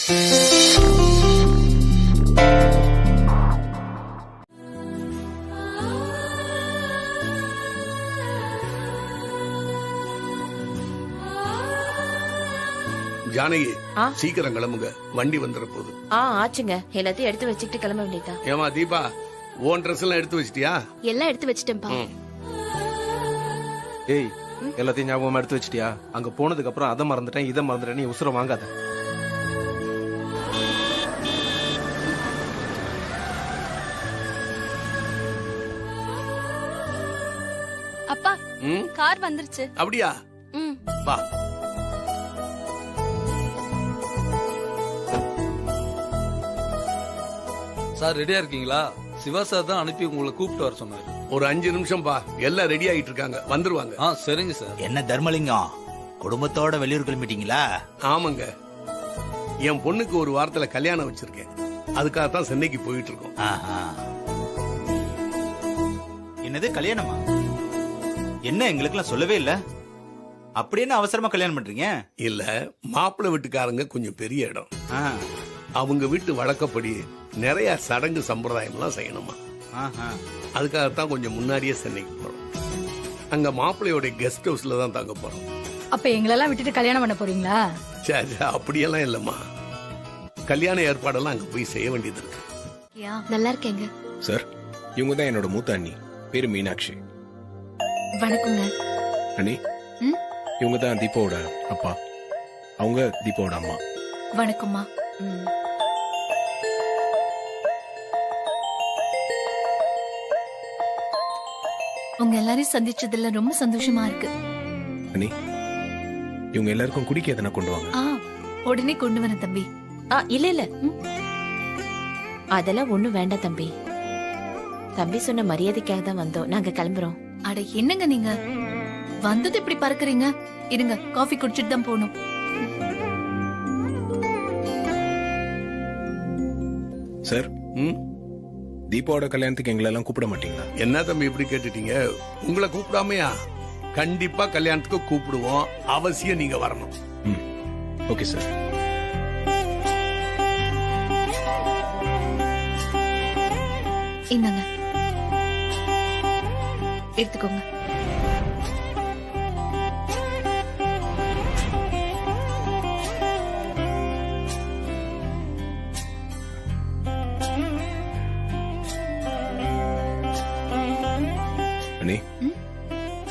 ஜானகி, சீக்கிரம் கிளம்புங்க, வண்டி வந்துற போகுது. ஆச்சுங்க, எல்லாத்தையும் எடுத்து வச்சுட்டு கிளம்ப வேண்டியதா? ஏமா தீபா, ஓன் ட்ரெஸ் எல்லாம் எடுத்து வச்சிட்டியா? எல்லாம் எடுத்து வச்சிட்டேன்பா. ஏய், எல்லாத்தையும் ஞாபகமா எடுத்து வச்சிட்டியா? அங்க போனதுக்கு அப்புறம் அதை மறந்துட்டேன் இதை மறந்துட்டேன் நீ உசுர வாங்காத. அப்பா, கார் வந்துருச்சு. அப்படியா? வா. சார் ரெடியா இருக்கீங்களா? சிவா சார் தான் அனுப்பி உங்களை கூப்பிட்டு வர சொன்னாரு. ஒரு 5 நிமிஷம் பா, எல்லாம் ரெடி ஆகிட்டு இருக்காங்க, வந்துருவாங்க. சரிங்க சார். என்ன தர்மலிங்கம், குடும்பத்தோட வெளியூர் கிளம்பிட்டீங்களா? ஆமாங்க, என் பொண்ணுக்கு ஒரு வாரத்துல கல்யாணம் வச்சிருக்கேன், அதுக்காகத்தான் சென்னைக்கு போயிட்டு இருக்கோம். என்னது கல்யாணமா? என்ன எங்களுக்கெல்லாம் சொல்லவே இல்ல. அப்படி என்ன அவசரமா கல்யாணம் பண்றீங்க? இல்ல, மாப்பிள்ளை வீட்டுக்காரங்க கொஞ்சம் பெரிய இடம், அவங்க வீட்டு வழக்கப்படி நிறைய சடங்கு சம்பிரதாயம் எல்லாம் செய்யணுமா. அதுக்காகத்தான் கொஞ்சம் முன்னாடியே சென்னைக்கு போறோம். அங்க மாப்பிள்ளையோட கெஸ்ட் ஹவுஸ்ல தான் தங்க போறோம். அப்ப எங்களெல்லாம் விட்டுட்டு கல்யாணம் பண்ண போறீங்களா? சரி, அப்படியெல்லாம் இல்லம்மா, கல்யாண ஏற்பாடெல்லாம் அங்க போய் செய்ய வேண்டியது இருக்கு. நல்லா இருக்கேங்க சார். இவங்க தான் என்னோட மூத்த அண்ணி, பேரு மீனாட்சி. வணக்கங்க அண்ணி. இவங்க தான் தீபாவோட அப்பா, அவங்க தீபாவோட அம்மா. வணக்கம்மா. உங்க எல்லாரையும் சந்திச்சதுல ரொம்ப சந்தோஷமா இருக்கு. அண்ணி, இவங்க எல்லாருக்கும் குடிக்க எதனா கொண்டு வாங்க. உடனே கொண்டு வரேன் தம்பி. இல்ல அதெல்லாம் ஒண்ணும் வேண்டாம் தம்பி. தம்பி சொன்ன மரியாதைக்காக தான் வந்தோம், நாங்க கிளம்புறோம். அட என்னங்க நீங்க வந்தது இப்படி பறக்குறீங்க? இருங்க, காஃபி குடிச்சிட்டு தான் போகணும். சார், தீபாவோட கல்யாணத்துக்கு எங்களை எல்லாம் கூப்பிட மாட்டீங்களா? என்ன தம்பி இப்படி கேட்டுட்டீங்க? உங்களை கூப்பிடாமையா? கண்டிப்பா கல்யாணத்துக்கு கூப்பிடுவோம், அவசியம் நீங்க வரணும். Okay sir. இந்தாங்க, எடுத்துக்கோங்க.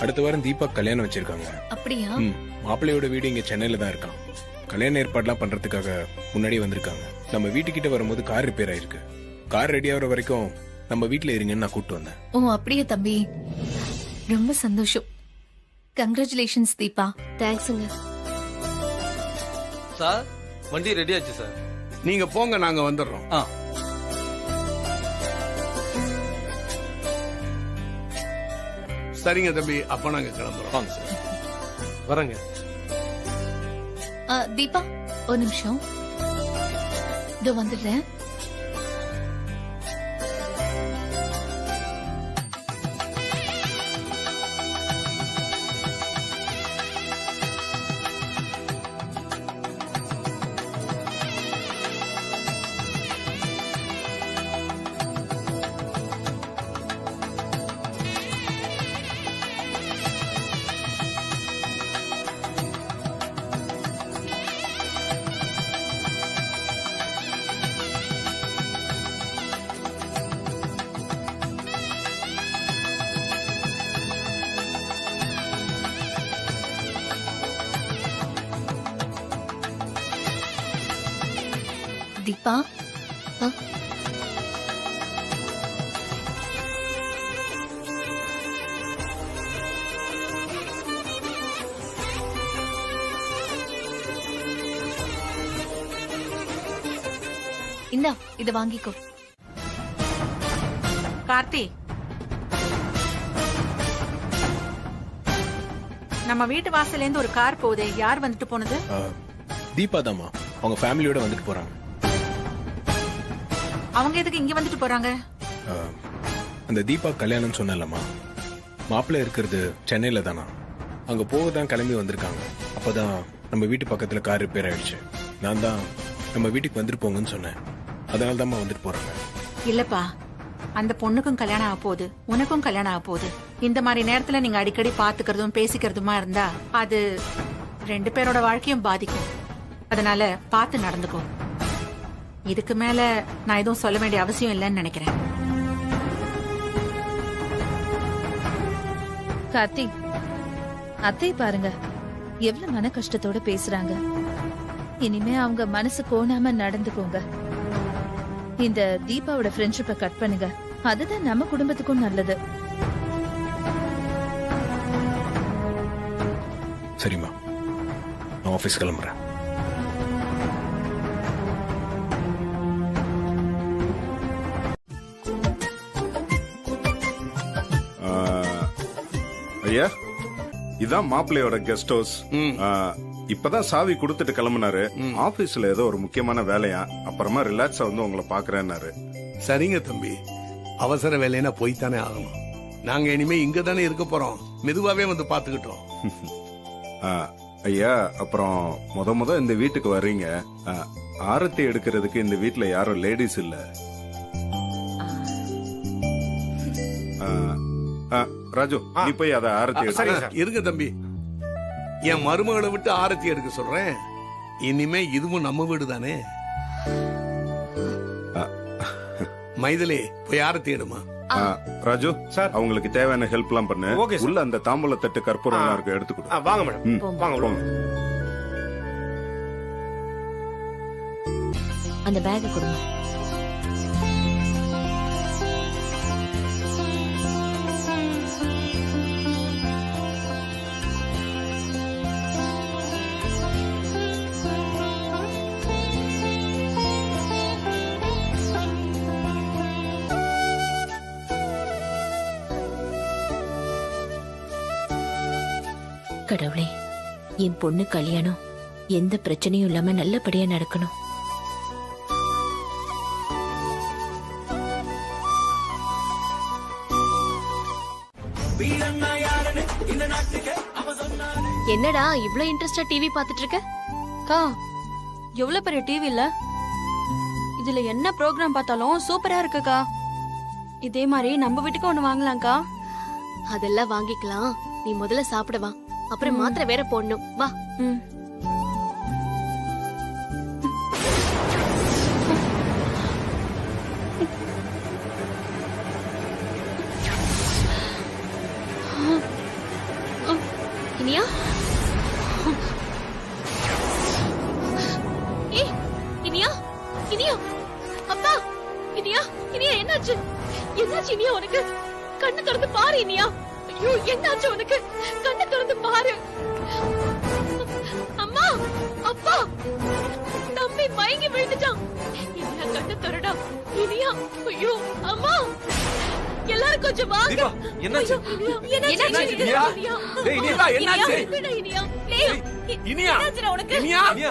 அடுத்த வாரம் தீபா கல்யாணம் வச்சிருக்காங்க. அப்படியா? மாப்பிள்ளையோட வீடு இங்க சென்னையில தான் இருக்கான். கல்யாண ஏற்பாடுலாம் பண்றதுக்காக முன்னாடி வந்திருக்காங்க. நம்ம வீட்டுக்கிட்ட வரும்போது கார் ரிப்பேர் ஆயிருக்கு. கார் ரெடி ஆகுற வரைக்கும் நம்ம வீட்டுல இருங்கன்னு நான் கூப்பிட்டு வந்தேன். ஓ அப்படியே தம்பி, ரொம்ப சந்தோஷம். கங்க்ராச்சுலேஷன்ஸ் தீபா. தேங்க்ஸுங்க சார். வண்டி ரெடி ஆச்சு சார். நீங்க போங்க, நாங்க வந்துடுறோம். சரிங்க தம்பி, அப்ப நாங்க கிளம்புறோம். வரங்க. தீபா, ஒரு நிமிஷம், இதோ வந்துடுறேன். தீபா, இந்தா இத வாங்கிக்கோ. கார்த்தி, நம்ம வீட்டு வாசல்ல இருந்து ஒரு கார் போகுதே, யார் வந்துட்டு போனது? தீபா தாமா, அவங்க ஃபேமிலியோட வந்துட்டு போறாங்க. அவங்க எதுக்கு இங்க வந்துட்டு போறாங்க? அந்த தீபா கல்யாணம் சொன்னலமா, மாப்பிள்ளை இருக்கிறது சென்னையில தானா, அங்க போகதான் கிளம்பி வந்திருக்காங்க. அப்பதான் நம்ம வீட்டு பக்கத்துல கார் ரிப்பேர் ஆயிடுச்சு. நான் தான் நம்ம வீட்டுக்கு வந்துட்டு போங்கன்னு சொன்னேன். அதனால தான்மா வந்துட்டு போறாங்க. இல்லப்பா, அந்த பொண்ணுக்கும் கல்யாணம் ஆக போகுது, உனக்கும் கல்யாணம் ஆக போகுது. இந்த மாதிரி நேரத்துல நீங்க அடிக்கடி பாத்துக்கிறதும் பேசிக்கிறதுமா இருந்தா அது 2 பேரோட வாழ்க்கையும் பாதிக்கும். அதனால பார்த்து நடந்துக்கோ. இதுக்கு மேல நான் எதுவும் சொல்ல வேண்டிய அவசியம் இல்லைன்னு நினைக்கிறேன். கார்த்திக், அத்தை பாருங்க எவ்வளவு மன கஷ்டத்தோட பேசுறாங்க. இனிமே அவங்க மனசு கோணாம நடந்துக்கோங்க. இந்த தீபாவோட ஃப்ரெண்ட்ஷிப்பை கட் பண்ணுங்க. அதுதான் நம்ம குடும்பத்துக்கும் நல்லது. சரிம்மா, நான் ஆபீஸ் கிளம்புறேன். ஐயா, இதான் மாப்பிள்ளையோட கெஸ்ட் ஹவுஸ். இப்பதான் சாவி கொடுத்துட்டு கிளம்புனாரு. ஆபீஸ்ல ஏதோ ஒரு முக்கியமான வேலையா, அப்புறமா ரிலாக்ஸா வந்து உங்களை பாக்குறேன்னாரு. சரிங்க தம்பி, அவசர வேலைன்னா போய்த்தானே ஆகணும். நாங்க இனிமே இங்க தானே இருக்க போறோம், மெதுவாவே வந்து பாத்துக்கிட்டோம். ஐயா, அப்புறம் முத இந்த வீட்டுக்கு வர்றீங்க, ஆரத்தி எடுக்கிறதுக்கு இந்த வீட்டுல யாரும் லேடிஸ் இல்ல. ராஜு, நீ போய் அதை ஆரத்தி எடுக்க. இருங்க தம்பி, என் மருமகளை விட்டு ஆரத்தி எடுக்க சொல்றேன். இனிமே இதுவும் நம்ம வீடு தானே. மைதிலே, போய் ஆரத்தி எடுமா. ராஜு சார், அவங்களுக்கு தேவையான ஹெல்ப் எல்லாம் பண்ணு. உள்ள அந்த தாம்பூல தட்டு கற்பூரம் எல்லாம் இருக்கு, எடுத்துக்கிட்டு வாங்க மேடம். வாங்க. அந்த பேக் கொடுங்க. கடவுளே, என் பொண்ணு கல்யாணம் எந்த பிரச்சனையும் இல்லாம நல்லபடியா நடக்கணும். என்னடா இவ்ளோ இன்ட்ரெஸ்டா டிவி பாத்துட்டு இருக்க? அக்கா, எவ்வளவு பெரிய டிவி இல்ல? இதுல என்ன ப்ரோக்ராம் பார்த்தாலும் சூப்பரா இருக்குக்கா. இதே மாதிரி நம்ம வீட்டுக்கு ஒண்ணு வாங்கலாம்க்கா. அதெல்லாம் வாங்கிக்கலாம், நீ முதல்ல சாப்பிட வா. அப்புறம் மாத்திரை வேற போடணும், வா. இனியா, இனியா, இனியா, அப்பா, இனியா, இனியா, என்னாச்சு? என்னாச்சு இனியா உனக்கு? கண்ணு திறந்து பாரு இனியா. ஐயோ, என்னாச்சு உனக்கு? கண்ணு திறந்து பாரு. அம்மா, அப்பா, தம்பி மயங்கி விழுந்துட்டான். இனியா, கண்ணு திறடா. இனியா, ஐயோ, அம்மா, எல்லாரும் கொஞ்சம் வாங்க. என்னாச்சு?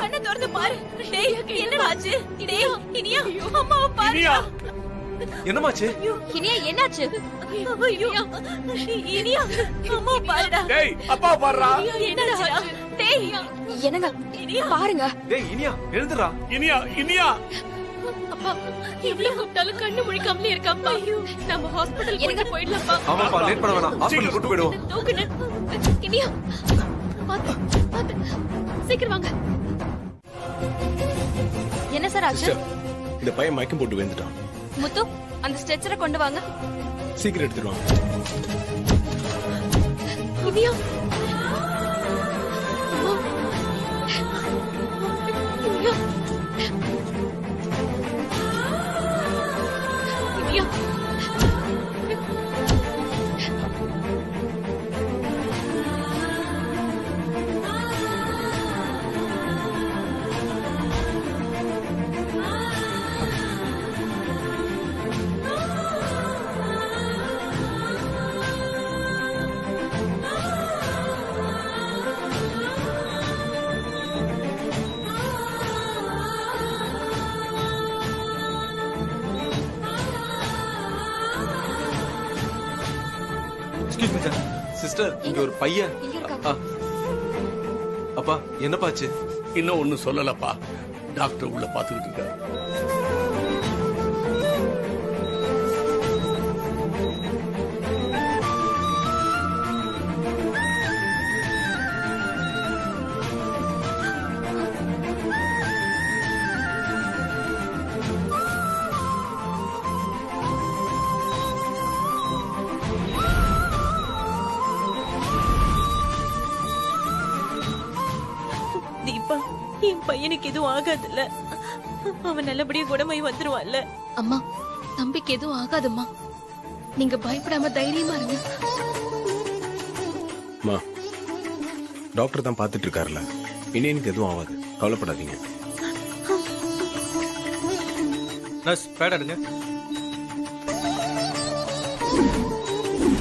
கண்ணு திறந்து பாரு. என்னடாச்சு? அம்மாவை பாரு. என்னமாச்சு? இனியா, என்னாச்சு? இனியா, அம்மா பாருடா. டேய், அப்பா பாருடா. என்னடா? டேய், என்னங்க பாருங்க. டேய் இனியா, எழுந்துடா. இனியா. அப்பா, இவ்ளோ கூப்பிட்டாலும் கண்ணு முழிக்காமலே இருக்காப்பா. நம்ம ஹாஸ்பிடல் எனக்கு போயிடலாம்ப்பா. ஆமாப்பா, லேட் பண்ண வேணாம், ஹாஸ்பிடல் கூட்டி போயிடுவோம். தூக்குன. இனியா, பாத்து சீக்கிரம் வாங்க. என்ன சார் ஆச்சு? இந்த பையன் மயக்கம் போட்டு விழுந்துட்டான். முத்து, அந்த ஸ்ட்ரெச்சரை கொண்டு வாங்க. சீக்கிரம் எடுத்துருவாங்க. இனியா, சிஸ்டர், இங்க ஒரு பையன். அப்பா, என்னப்பாச்சு? இன்னும் ஒண்ணு சொல்லலப்பா. டாக்டர் உள்ள பாத்துக்கிட்டு இருக்காரு. தீபா, என் பையனுக்கு எதுவும் ஆகாதுல்ல? அவன் நல்லபடியா குணமாயி வந்துருவான்ல? அம்மா, தம்பிக்கு எதுவும் ஆகாதும்மா. நீங்க பயப்படாம தைரியமா இருங்க. அம்மா, டாக்டர் தான் பார்த்துட்டு இருக்காருல்ல, இனி எனக்கு எதுவும் ஆகாது, கவலைப்படாதீங்க. நர்ஸ், பேட் எடுங்க.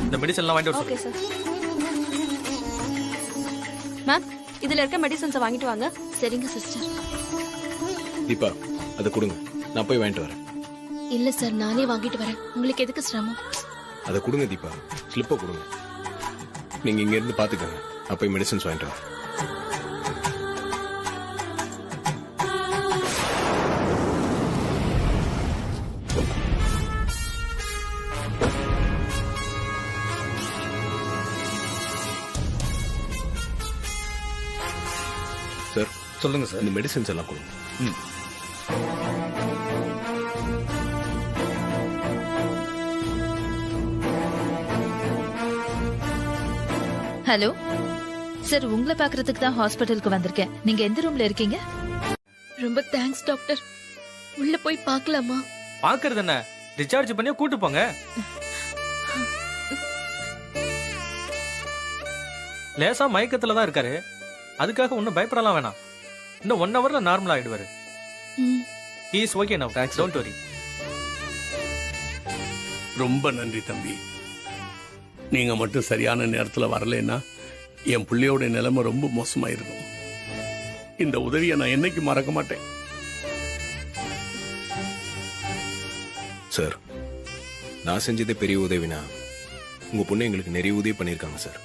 இந்த மெடிசன்லாம் வாங்கிட்டு வர ஓகே சார். மேம், இதுல இருக்க மெடிசன்ஸை வாங்கிட்டு வாங்க. சரிங்க சிஸ்டர். தீபா, அதை கொடுங்க, நான் போய் வாங்கிட்டு வரேன். இல்ல சார், நானே வாங்கிட்டு வரேன். உங்களுக்கு எதுக்கு சிரமம்? அதை கொடுங்க தீபா, ஸ்லிப்பை கொடுங்க. நீங்க இங்க இருந்து பாத்துக்கோங்க, நான் போய் மெடிசன்ஸ் வாங்கிட்டு வரேன். சார், சொல்லுங்க சார். இந்த மெடிசன்ஸ் எல்லாம் கொடுங்க. ஹலோ சார், உங்களை பாக்குறதுக்கு தான் ஹாஸ்பிட்டலுக்கு வந்திருக்கேன். நீங்க எந்த ரூம்ல இருக்கீங்க? ரொம்ப தேங்க்ஸ் டாக்டர். உள்ள போய் பார்க்கலாமா? பாக்குறது என்ன, டிஸ்சார்ஜ் பண்ணி கூட்டு போங்க. லேசா மயக்கத்துல தான் இருக்காரு, அதுக்காக ஒன்னும் பயப்படலாம் வேணாம். இன்னும் 1 hourல normal ஆயிடுவாரு. He is okay now. Thanks. Don't worry. ரொம்ப நன்றி தம்பி. நீங்க மட்டும் சரியான நேரத்துல வரலைன்னா என் பிள்ளையோட நிலைமை ரொம்ப மோசமாயிருக்கும். இந்த உதவியை நான் என்னைக்கு மறக்க மாட்டேன். சார், நான் செஞ்சதே பெரிய உதவினா உங்க பொண்ணு எங்களுக்கு நிறைய உதவி பண்ணியிருக்காங்க சார்.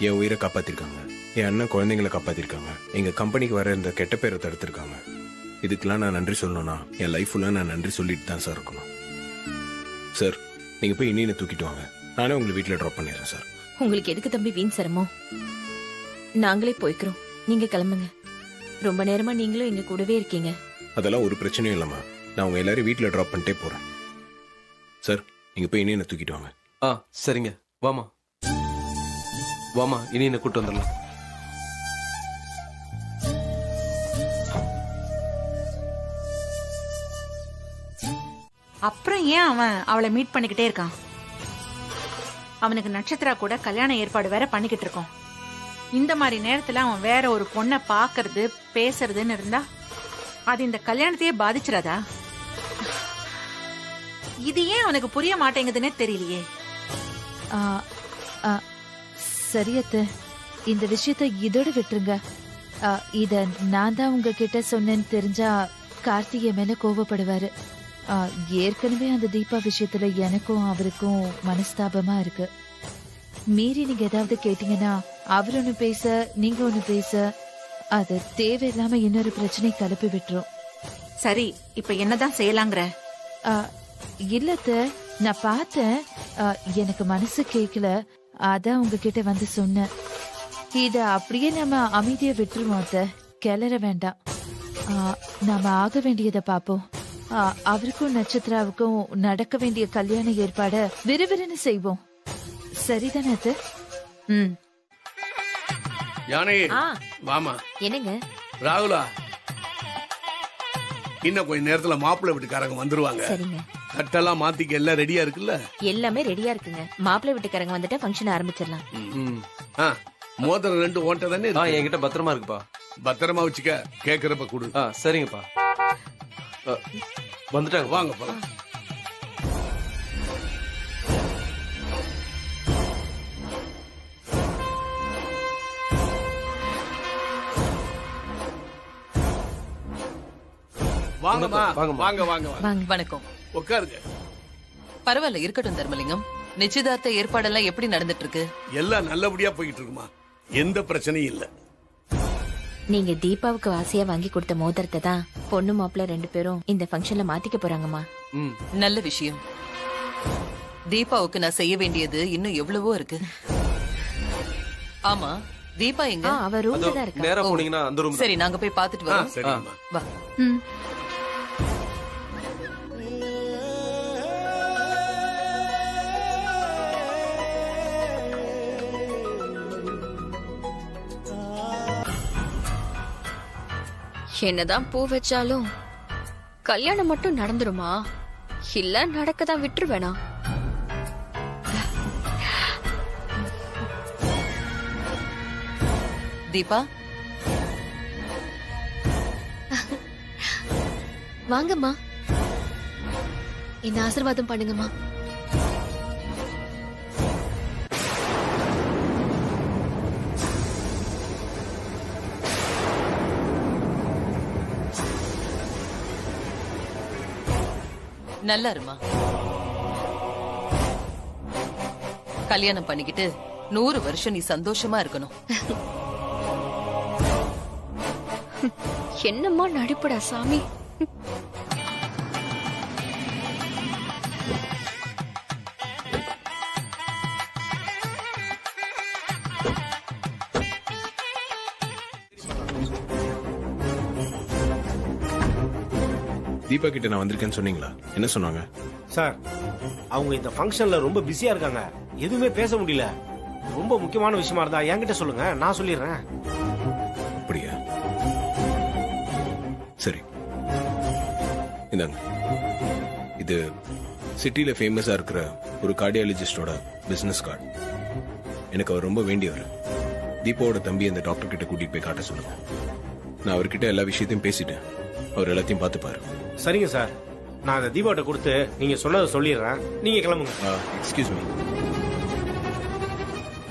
என் உயிரை காப்பாத்திருக்காங்க, என் அண்ணன் குழந்தைங்களை காப்பாத்திருக்காங்க, எங்க கம்பெனிக்கு வர இந்த கெட்ட பேரை தடுத்திருக்காங்க. இதுக்கெல்லாம் நான் நன்றி சொல்லணும்னா என் லைஃப் ஃபுல்லா நான் நன்றி சொல்லிட்டு தான் சார் இருக்கணும். சார், நீங்க போய் இனியனை தூக்கிட்டு வாங்க, நானே உங்களை வீட்டில் ட்ராப் பண்ணிடுறேன் சார். உங்களுக்கு எதுக்கு தம்பி வீண் சிரமம்? நாங்களே போய்க்கிறோம், நீங்க கிளம்புங்க. ரொம்ப நேரமா நீங்களும் எங்க கூடவே இருக்கீங்க. அதெல்லாம் ஒரு பிரச்சனையும் இல்லம்மா, நான் உங்க எல்லாரும் வீட்டில் ட்ராப் பண்ணிட்டே போறேன். சார், நீங்க போய் இனியனை தூக்கிட்டு வாங்க. சரிங்க, வாமா வாமா, இனி என்ன கூட்டு வந்துடலாம். அப்புறம் ஏன் அவன் அவளை மீட் பண்ணிக்கிட்டே இருக்கான்? அவனுக்கு நட்சத்திரா கூட கல்யாண ஏற்பாடு வேற பண்ணிக்கிட்டு இருக்கோம். இந்த மாதிரி நேரத்துல அவன் வேற ஒரு பொண்ணை பாக்குறது பேசுறதுன்னு இருந்தா அது இந்த கல்யாணத்தையே பாதிச்சிடாதா? இது ஏன் அவனுக்கு புரிய மாட்டேங்குதுன்னே தெரியலையே. சரியத்த, இந்த விஷயத்த இதோட விட்டுருங்க. இத நான் தான் உங்ககிட்ட சொன்னேன்னு தெரிஞ்சா கார்த்திகை மேல கோவப்படுவாரு. ஏற்கனவே அந்த தீபா விஷயத்துல எனக்கும் அவருக்கும் மனஸ்தாபமா இருக்கு. மீறி நீங்க ஏதாவது கேட்டீங்கன்னா அவர் ஒண்ணு பேச, நீங்க ஒண்ணு பேச, அது தேவையில்லாம இன்னொரு பிரச்சனை கிளப்பி விட்டுரும். சரி, இப்ப என்னதான் செய்யலாங்கிற? இல்லத்த, நான் பார்த்தேன், எனக்கு மனசு கேட்கல, அதான் உங்ககிட்ட வந்து சொன்னேன். இத அப்படியே நம்ம அமைதியா விட்டுருவோம் அத்த, கிளற வேண்டாம். நாம ஆக வேண்டியதை பாப்போம். அவருக்கும் நட்சத்திராவுக்கும் நடக்க வேண்டிய கல்யாண ஏற்பாட விறுவிறுன்னு செய்வோம். சரிதானே அத்த? யானை, வாமா. என்னங்க ராகுலா, இன்னும் கொஞ்ச நேரத்துல மாப்பிள்ளை வீட்டுக்காரங்க வந்துருவாங்க. சரிங்க. கட்டெல்லாம் மாத்திக்க எல்லாம் ரெடியா இருக்குல்ல? எல்லாமே ரெடியா இருக்குங்க. மாப்பிள்ளை வீட்டுக்காரங்க வந்துட்டா ஃபங்க்ஷன் ஆரம்பிச்சிடலாம். மோதிரம் 2 ஓட்ட தானே என்கிட்ட பத்திரமா இருக்குப்பா. பத்திரமா வச்சுக்க, கேக்குறப்ப கொடு. சரிங்கப்பா. வந்துட்டாங்க, வாங்க போலாம். வாங்கம்மா, வாங்க வாங்க வாங்க. வணக்கம். உட்காருங்க. பரவாயில்ல, இருக்கட்டும் தர்மலிங்கம். நிச்சயதார்த்த ஏற்பாடெல்லாம் எப்படி நடந்துட்டு இருக்கு? எல்லாம் நல்லபடியா போயிட்டு இருக்குமா, எந்த பிரச்சனையும் இல்ல. நீங்க தீபாவுக்கு ஆசையா வாங்கி கொடுத்த மோதிரத்தை தான் பொண்ணு மாப்பிள்ள 2 பேரும் இந்த ஃபங்க்ஷன்ல மாத்திக்க போறாங்கம்மா. நல்ல விஷயம். தீபாவுக்கு நான் செய்ய வேண்டியது இன்னும் எவ்வளவோ இருக்கு. ஆமா, தீபா எங்க? அவ ரூம்ல தான் இருக்கா. நேரா போனீங்கன்னா அந்த ரூம். சரி, நாங்க போய் பாத்துட்டு வரோம். சரிம்மா. வா. என்னதான் பூ வச்சாலும் கல்யாணம் மட்டும் நடந்துருமா? இல்ல நடக்கதான் விட்டுருவேனா? தீபா, வாங்கம்மா, என்ன ஆசீர்வாதம் பண்ணுங்கம்மா. நல்லா இருமா. கல்யாணம் பண்ணிக்கிட்டு 100 வருஷம் நீ சந்தோஷமா இருக்கணும். என்னம்மா நடிப்புடா சாமி. தீபா கிட்ட நான் வந்திருக்கேன்னு சொன்னீங்களா? என்ன சொன்னாங்க? சார், அவங்க இந்த ஃபங்க்ஷன்ல ரொம்ப பிஸியா இருக்காங்க, எதுவுமே பேச முடியல. ரொம்ப முக்கியமான விஷயமா இருந்தா என்கிட்ட சொல்லுங்க, நான் சொல்லிடுறேன். அப்படியா? சரி, இந்தாங்க. இது சிட்டில ஃபேமஸா இருக்கிற ஒரு கார்டியாலஜிஸ்டோட பிசினஸ் கார்டு. எனக்கு அவர் ரொம்ப வேண்டியவர். தீபாவோட தம்பி அந்த டாக்டர் கிட்ட கூட்டிட்டு போய் காட்ட சொல்லுங்க. நான் அவர்கிட்ட எல்லா விஷயத்தையும் பேசிட்டேன். அவர் எல்லாத்தையும் பார்த்துப்பாரு. சரிங்க சார், நான் அதை தீபாட்ட கொடுத்து நீங்க சொன்னதை சொல்லிடுறேன். நீங்க கிளம்புங்க. எக்ஸ்கியூஸ் மீ,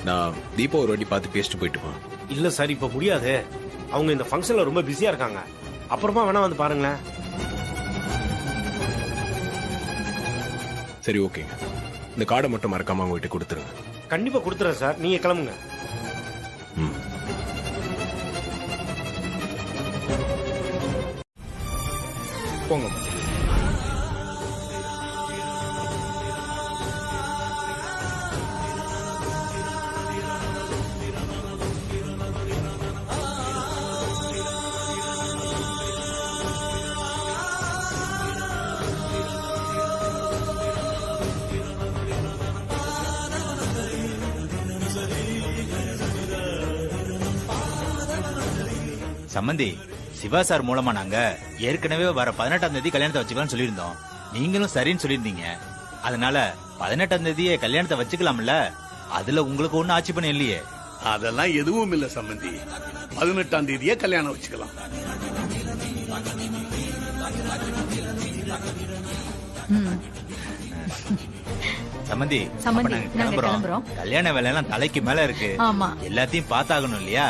நான் தீபா ஒரு வாட்டி பார்த்து பேசிட்டு போயிட்டுமா? இல்ல சார், இப்ப முடியாது. அவங்க இந்த ஃபங்க்ஷன்ல ரொம்ப பிஸியா இருக்காங்க. அப்புறமா வேணா வந்து பாருங்களேன். சரி, ஓகேங்க. இந்த கார்டை மட்டும் மறக்காம அவங்க கிட்ட கொடுத்துருங்க. கண்டிப்பா கொடுத்துறேன் சார், நீங்க கிளம்புங்க. போங்க. சம்பந்தி, சிவா சார் மூலமா நாங்க ஏற்கனவே வர 18ஆம் தேதி கல்யாணத்தை வச்சுக்கலாம்னு சொல்லியிருந்தோம். நீங்களும் சரின்னு சொல்லியிருந்தீங்க. அதனால 18ஆம் தேதியே கல்யாணத்தை வச்சுக்கலாம்ல. அதுல உங்களுக்கு ஒன்னும் ஆட்சேபணம் இல்லையே? அதெல்லாம் எதுவும் இல்ல சம்பந்தி. 18ஆம் தேதியே கல்யாணம் வச்சுக்கலாம். சம்பந்தி, சம்பந்தி, அப்ப நாங்க கிளம்புறோம். கல்யாண வேலையெல்லாம் தலைக்கு மேல இருக்கு. ஆமா, எல்லாத்தையும் பார்த்தாகணும் இல்லையா?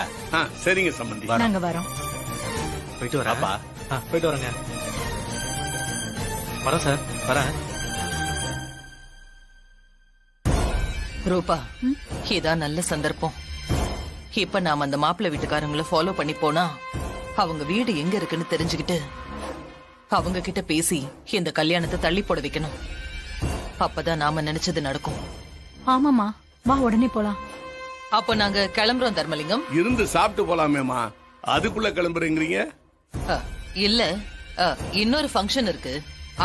சரிங்க சம்பந்தி, நாங்க வரோம். போயிட்டு வராப்பா. போயிட்டு வரேங்க. வரேன் சார், வரேன். ரூபா, இதான் நல்ல சந்தர்ப்பம். இப்ப நாம அந்த மாப்பிள்ளை வீட்டுக்காரங்களை ஃபாலோ பண்ணி போனா அவங்க வீடு எங்க இருக்குன்னு தெரிஞ்சுக்கிட்டு அவங்க கிட்ட பேசி இந்த கல்யாணத்தை தள்ளி போட வைக்கணும். அப்பதான் நாம நினைச்சது நடக்கும். ஆமாமா, வா உடனே போலாம். அப்போ நாங்க கிளம்புறோம் தர்மலிங்கம். இருந்து சாப்பிட்டு போலாமேமா, அதுக்குள்ள கிளம்புறீங்க? இல்ல, இன்னொரு ஃபங்க்ஷன் இருக்கு,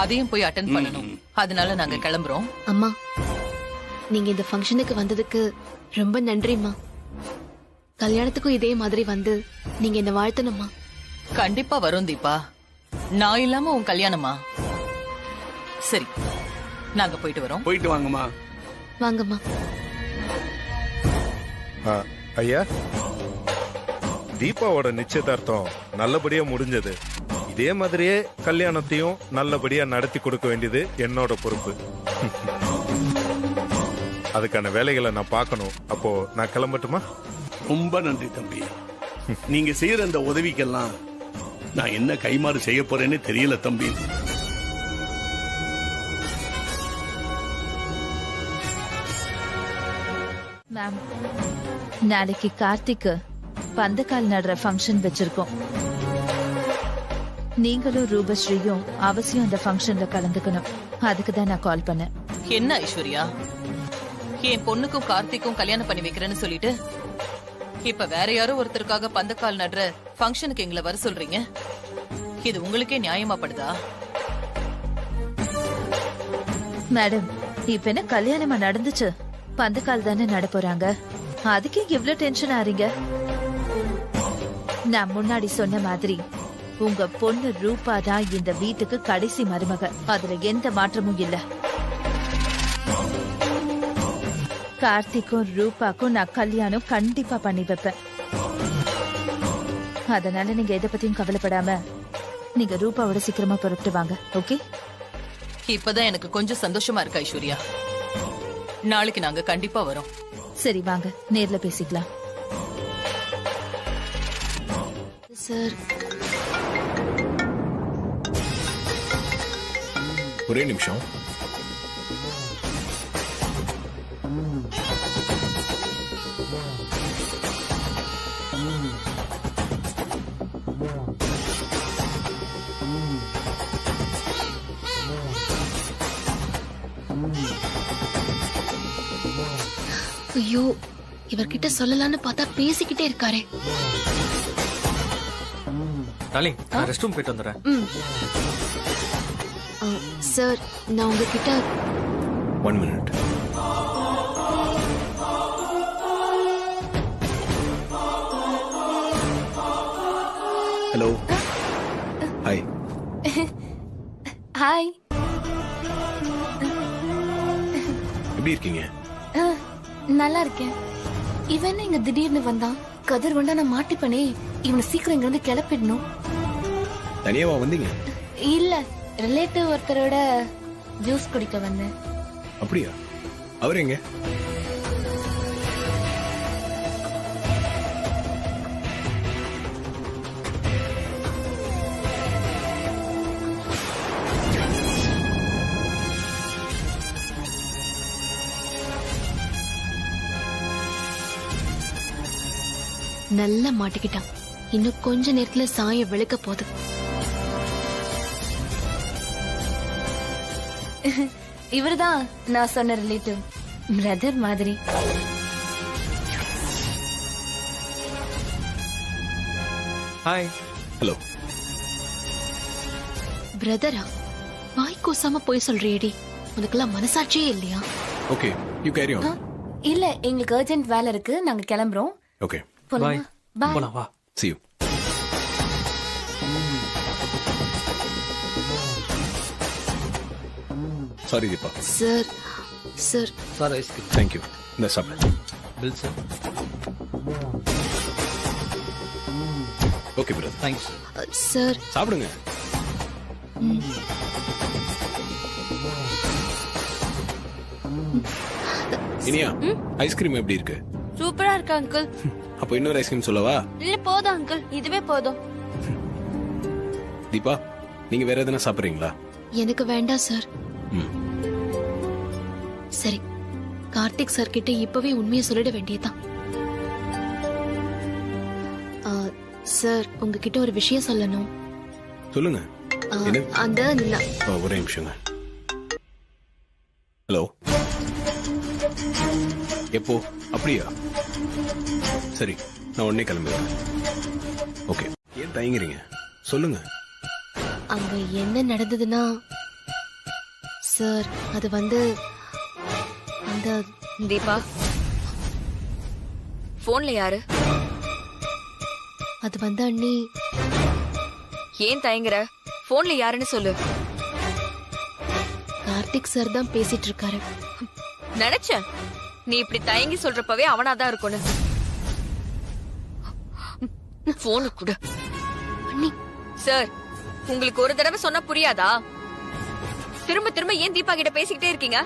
அதையும் போய் அட்டெண்ட் பண்ணணும். அதனால நாங்க கிளம்புறோம். அம்மா, நீங்க இந்த ஃபங்க்ஷனுக்கு வந்ததுக்கு ரொம்ப நன்றிம்மா. கல்யாணத்துக்கும் இதே மாதிரி வந்து நீங்க என்ன வாழ்த்தணுமா? கண்டிப்பா வரும் தீபா. நான் இல்லாம உன் கல்யாணமா? சரி, நாங்க போயிட்டு வரோம். போயிட்டு வாங்கம்மா. வாங்கம்மா. ஐயா, தீபாவோட நிச்சயதார்த்தம் நல்லபடியா முடிஞ்சது. இதே மாதிரியே கல்யாணத்தையும் நல்லபடியா நடத்தி கொடுக்க வேண்டியது என்னோட பொறுப்பு. அதுக்கான வேலைகளை நான் பார்க்கணும். அப்போ நான் கிளம்பட்டுமா? ரொம்ப நன்றி தம்பி. நீங்க செய்யற அந்த உதவிக்கெல்லாம் நான் என்ன கைமாறு செய்ய போறேன்னு தெரியல தம்பி. மேம், நாளைக்கு கார்த்திக் பந்தக்கால் நடுற ஃபங்க்ஷன் வச்சிருக்கோம். நீங்களும் ரூபஸ்ரீயும் அவசியம் அந்த ஃபங்க்ஷன்ல கலந்துக்கணும். அதுக்கு தான் நான் கால் பண்ணேன். என்ன ஐஸ்வர்யா, என் பொண்ணுக்கும் கார்த்திக்கும் கல்யாணம் பண்ணி வைக்கிறேன்னு சொல்லிட்டு இப்ப வேற யாரோ ஒருத்தருக்காக பந்தக்கால் நடுற ஃபங்க்ஷனுக்கு எங்களை வர சொல்றீங்க? இது உங்களுக்கே நியாயமா படுதா? மேடம், இப்ப என்ன கல்யாணமா நடந்துச்சு? பந்தக்கால் தானே நட போறாங்க. அதுக்கே இவ்ளோ டென்ஷன் ஆறீங்க? நான் முன்னாடி சொன்ன மாதிரி உங்க பொண்ணு ரூபா தான் இந்த வீட்டுக்கு கடைசி மருமக. அதுல எந்த மாற்றமும் இல்ல. கார்த்திக்கும் ரூபாக்கும் நான் கல்யாணம் கண்டிப்பா பண்ணி வைப்பேன். அதனால நீங்க எதை பத்தியும் கவலைப்படாம நீங்க ரூபாவோட சீக்கிரமா புறப்பட்டு வாங்க. ஓகே? இப்பதான் எனக்கு கொஞ்சம் சந்தோஷமா இருக்கு ஐஸ்வர்யா. நாளைக்கு நாங்க கண்டிப்பா வரோம். சரி வாங்க, நேர்ல பேசிக்கலாம். சார், ஒரே நிமிஷம். ஐயோ, இவர்கிட்ட சொல்லலாம்னு பார்த்தா பேசிக்கிட்டே இருக்காரே. டார்லிங், நான் ரெஸ்ட் ரூம் போயிட்டு வந்துடுறேன். சார், நான் உங்ககிட்ட 1 minute. ஹலோ. ஹாய். ஹாய். எப்படி இருக்கீங்க? நல்லா இருக்கேன். இவன் இங்க திடீர்னு வந்தான். கதிர் வந்தா நான் மாட்டிப்பனே. இவனை சீக்கிரம் இங்க இருந்து கிளப்பிடணும். தனியாவா வந்தீங்க? இல்ல, ரிலேட்டிவ் ஒருத்தரோட ஜூஸ் குடிக்க வந்தேன். அப்படியா? அவர் எங்க? நல்லா மாட்டிக்கிட்டான். இன்னும் கொஞ்ச நேரத்துல சாயம் வெளுக்க போகுது. இவர்தான் நான் சொன்ன ரிலேட்டிவ், பிரதர் மாதிரி. ஹாய். ஹலோ. பிரதரா? வாய் கூசாம போய் சொல்றியேடி, உனக்கெல்லாம் மனசாட்சியே இல்லையா? Okay, you carry on. இல்ல, எங்களுக்கு அர்ஜென்ட் வேலை இருக்கு, நாங்க கிளம்புறோம். Okay, bye. பாய். போலாம் வா. see you. Sorry Deepa. Sir, sir. Sir ice cream. Thank you. இந்த சாப்பிடு. Bill sir. Okay brother. Thanks sir. சாப்பிடுங்க. இனியா, ஐஸ்கிரீம் எப்படி இருக்கு? சூப்பரா இருக்கு அங்கிள். அப்போ இன்னொரு ஐஸ்கிரீம் சொல்லவா? இல்ல போதும் அங்கிள், இதுவே போதும். தீபா, நீங்க வேற எதனா சாப்பிடுறீங்களா? எனக்கு வேண்டாம் சார். ம். சரி, கார்த்திக் சார் கிட்ட இப்பவே உண்மையை சொல்லிட வேண்டியதுதான். சார், உங்ககிட்ட ஒரு விஷயம் சொல்லணும். சொல்லுங்க. அந்த ஒரே நிமிஷங்க. ஹலோ. எப்போ? அப்படியா? சரி, நான் உடனே கிளம்புறேன். ஓகே. ஏன் தயங்குறீங்க? சொல்லுங்க. அங்க என்ன நடந்ததுன்னா சார், அது வந்து அந்த தீபா, போன்ல யாரு? அது வந்து அண்ணி. ஏன் தயங்குற? போன்ல யாருன்னு சொல்லு. கார்த்திக் சார் தான் பேசிட்டு இருக்காரு. நினைச்சேன் நீ இப்படி தயங்கி சொல்றப்பவே அவனாதான் இருக்கணும். போனு கூட. அண்ணி. சார், உங்களுக்கு ஒரு தடவை சொன்னா புரியாதா? திரும்ப திரும்ப ஏன் தீபா கிட்ட பேசிக்கிட்டே இருக்கீங்க?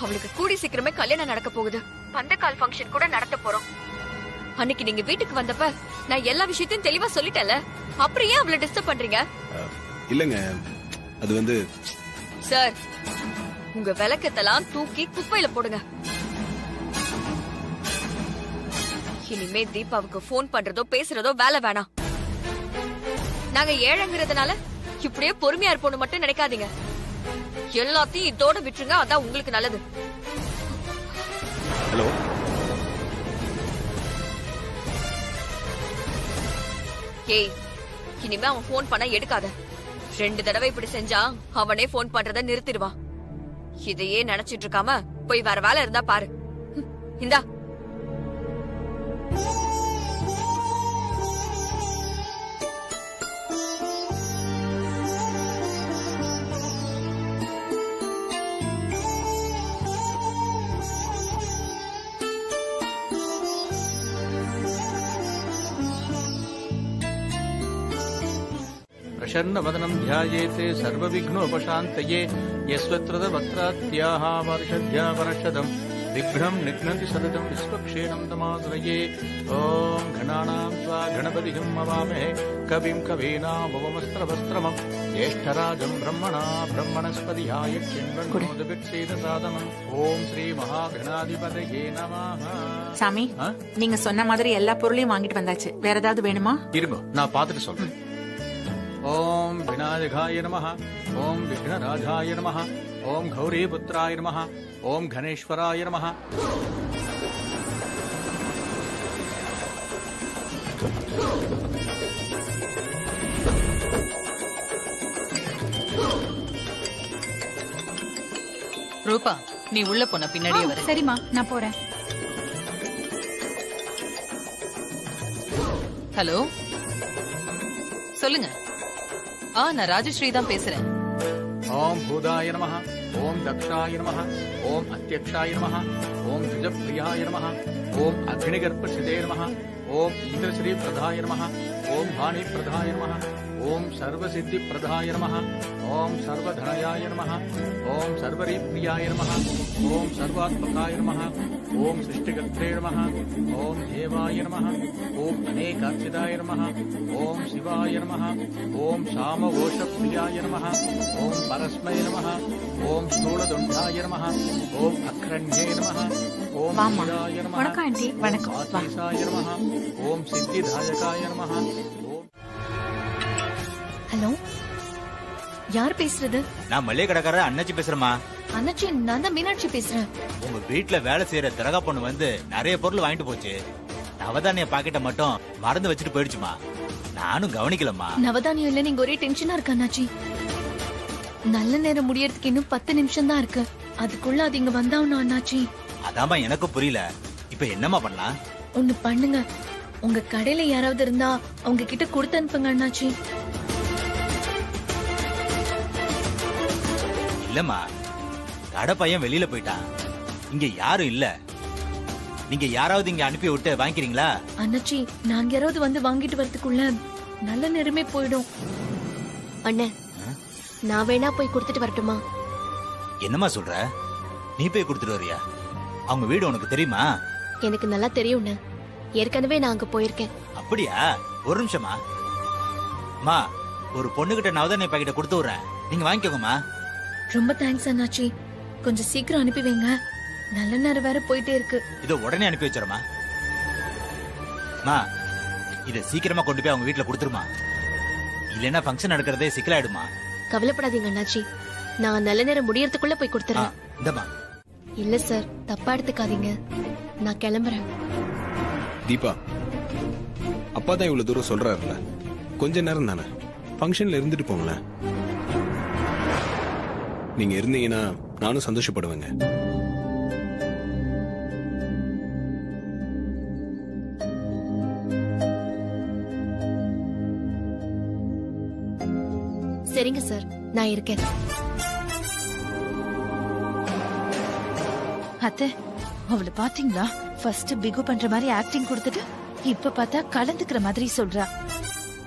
அவளுக்கு கூடி சீக்கிரமே கல்யாணம் நடக்க போகுது. பந்தக்கால் ஃபங்க்ஷன் கூட நடத்த போறோம். அன்னைக்கு நீங்க வீட்டுக்கு வந்தப்ப நான் எல்லா விஷயத்தையும் தெளிவா சொல்லிட்டேன்ல, அப்புறம் ஏன் அவளை டிஸ்டர்ப் பண்றீங்க? இல்லங்க, அது வந்து சார், உங்க விளக்கத்தெல்லாம் தூக்கி குப்பையில போடுங்க. இனிமே தீபாவுக்கு ஃபோன் பண்றதோ பேசுறதோ வேலை வேணாம். நாங்க ஏழைங்கிறதுனால இப்படியே பொறுமையா இருப்போம்னு மட்டும் நினைக்காதீங்க. எல்லாத்தையும் இதோட விட்டுருங்க, அதான் உங்களுக்கு நல்லது. ஹலோ, ஏய், இனிமே அவன் ஃபோன் பண்ண எடுக்காத. 2 தடவை இப்படி செஞ்சா அவனே ஃபோன் பண்றத நிறுத்திடுவான். இதையே நினைச்சிட்டு இருக்காம போய் வேற வேலை இருந்தா பாரு. இந்தா. प्रसन्नवदनं ध्यायेते सर्वविघ्नोपशान्तये यस्वत्रदवक्त्रात्याः वर्षध्यापरशदं विघ्नं निघ्नति सततं विश्वक्षेणं तमाश्रये ॐ गणानां त्वा गणपतिं मवामहे कविं कवीनामुपमस्त्रवस्त्रमं ज्येष्ठराजं ब्रह्मणा ब्रह्मणस्पतिहाय चिन्वन्नोदभिक्षेदसादनम् ॐ श्रीमहागणाधिपतये नमः. சாமி, நீங்க சொன்ன மாதிரி எல்லா பொருளையும் வாங்கிட்டு வந்தாச்சு. வேற ஏதாவது வேணுமா? இருங்க, நான் பார்த்துட்டு சொல்றேன். ஓம் விநாயகாய நமः, ஓம் விக்னராஜாய நமः, ஓம் கௌரிபுத்ராய நமः, ஓம் கணேஸ்வராய நமः. ரூபா, நீ உள்ள போன பின்னாடியே வர. சரிம்மா, நான் போறேன். ஹலோ, சொல்லுங்க. நான் ராஜஸ்ரீ தான் பேசுறேன். ஓம் பூதாய நமः, ஓம் தக்ஷாய நமः, ஓம் அத்யக்ஷாய நமः, ஓம் துஜப்ரியாய நமः, ஓம் அக்னிகர்ப்பசிதே நமः, ஓம் இந்திரஸ்ரீ பிரதாய நமः, ஓம் வாணி பிரதாய நமः, ஓம் சர்வசித்தி பிரதாய நமः, ஓம் சர்வதனயாய நமः, ஓம் சர்வரீப்ரியாய நமः, ஓம் சர்வாத்மகாய நமः, ஓம் சிருஷ்டிகர்த்ரே நமः, ஓம் தேவாய நமः, ஓம் அநேகார்ச்சிதாய நமः, ஓம் சிவாய நமः, ஓம் சாமவோஷப்ரியாய நமः, ஓம் பரஸ்மை நமः, ஓம் ஸ்தூலதுண்டாய நமः, ஓம் அக்ரண்யே நமः, ஓம் வீராய நமः, வணக்கம் ஆண்டி. வணக்கம். ஆதீசாய நமः, ஓம் சித்திதாயகாய நமः. ஹலோ, யார் பேசுறது? நான் மளிகை கடைக்காரர் அண்ணாச்சி பேசுறேம்மா. அண்ணாச்சி, நான் தான் மீனாட்சி பேசுறேன். உங்க வீட்டுல வேலை செய்யற திரகா பொண்ணு வந்து நிறைய பொருள் வாங்கிட்டு போச்சு. நவதானிய பாக்கெட்டை மட்டும் மறந்து வச்சுட்டு போயிடுச்சுமா. நானும் கவனிக்கலம்மா. நவதானியம் இல்ல, நீங்க ஒரே டென்ஷனா இருக்க அண்ணாச்சி. நல்ல நேரம் முடியறதுக்கு இன்னும் 10 நிமிஷம் தான் இருக்கு. அதுக்குள்ள அது இங்க வந்தாவணும் அண்ணாச்சி. அதாம்மா எனக்கு புரியல. இப்ப என்னம்மா பண்ணலாம்? ஒண்ணு பண்ணுங்க, உங்க கடையில யாராவது இருந்தா அவங்க கிட்ட கொடுத்து அனுப்புங்க அண்ணாச்சி. இல்லம்மா, கடை பையன் வெளியில போயிட்டான். இங்க யாரும் இல்ல. நீங்க யாராவது இங்க அனுப்பி விட்டு வாங்கிக்கிறீங்களா? அண்ணாச்சி, நாங்க யாராவது வந்து வாங்கிட்டு வரதுக்குள்ள நல்ல நேரமே போயிடும். அண்ணே, நான் வேணா போய் கொடுத்துட்டு வரட்டுமா? என்னம்மா சொல்ற? நீ போய் கொடுத்துட்டு வரியா? அவங்க வீடு உனக்கு தெரியுமா? எனக்கு நல்லா தெரியும்ண்ணே. ஏற்கனவே நான் அங்க போயிருக்கேன். அப்படியா? ஒரு நிமிஷமா. அம்மா, ஒரு பொண்ணுகிட்ட நவதானிய பாக்கெட்டை கொடுத்து விடுறேன், நீங்க வாங்கிக்கோங்கம்மா. ரொம்ப தேங்க்ஸ் அண்ணாச்சி. கொஞ்சம் சீக்கிரம் அனுப்பி வைங்க. நல்ல நேரம் வேற போயிட்டே இருக்கு. இதை உடனே அனுப்பி வச்சிரமா. இத சீக்கிரமா கொண்டு போய் அவங்க வீட்டுல கொடுத்துருமா. இல்லைன்னா ஃபங்க்ஷன் நடக்கிறதே சிக்கலாயிடுமா. கவலைப்படாதீங்க அண்ணாச்சி, நான் நல்ல நேரம் முடியறதுக்குள்ள போய் கொடுத்துறேன். இந்தமா. இல்ல சார், தப்பா எடுத்துக்காதீங்க. நான் கிளம்புறேன். தீபா, அப்பா தான் இவ்வளவு தூரம் சொல்றாருல, கொஞ்ச நேரம் தானே, ஃபங்க்ஷன்ல இருந்துட்டு போங்களேன். நீங்க இருந்தீங்கன்னா நானும் சந்தோஷப்படுவேங்க. சரிங்க சார், நான் இருக்கேன். அத்தை, அவளை பாத்தீங்களா? ஃபர்ஸ்ட் பிகு பண்ற மாதிரி ஆக்டிங் கொடுத்துட்டு இப்ப பார்த்தா கலந்துக்கிற மாதிரி சொல்றா.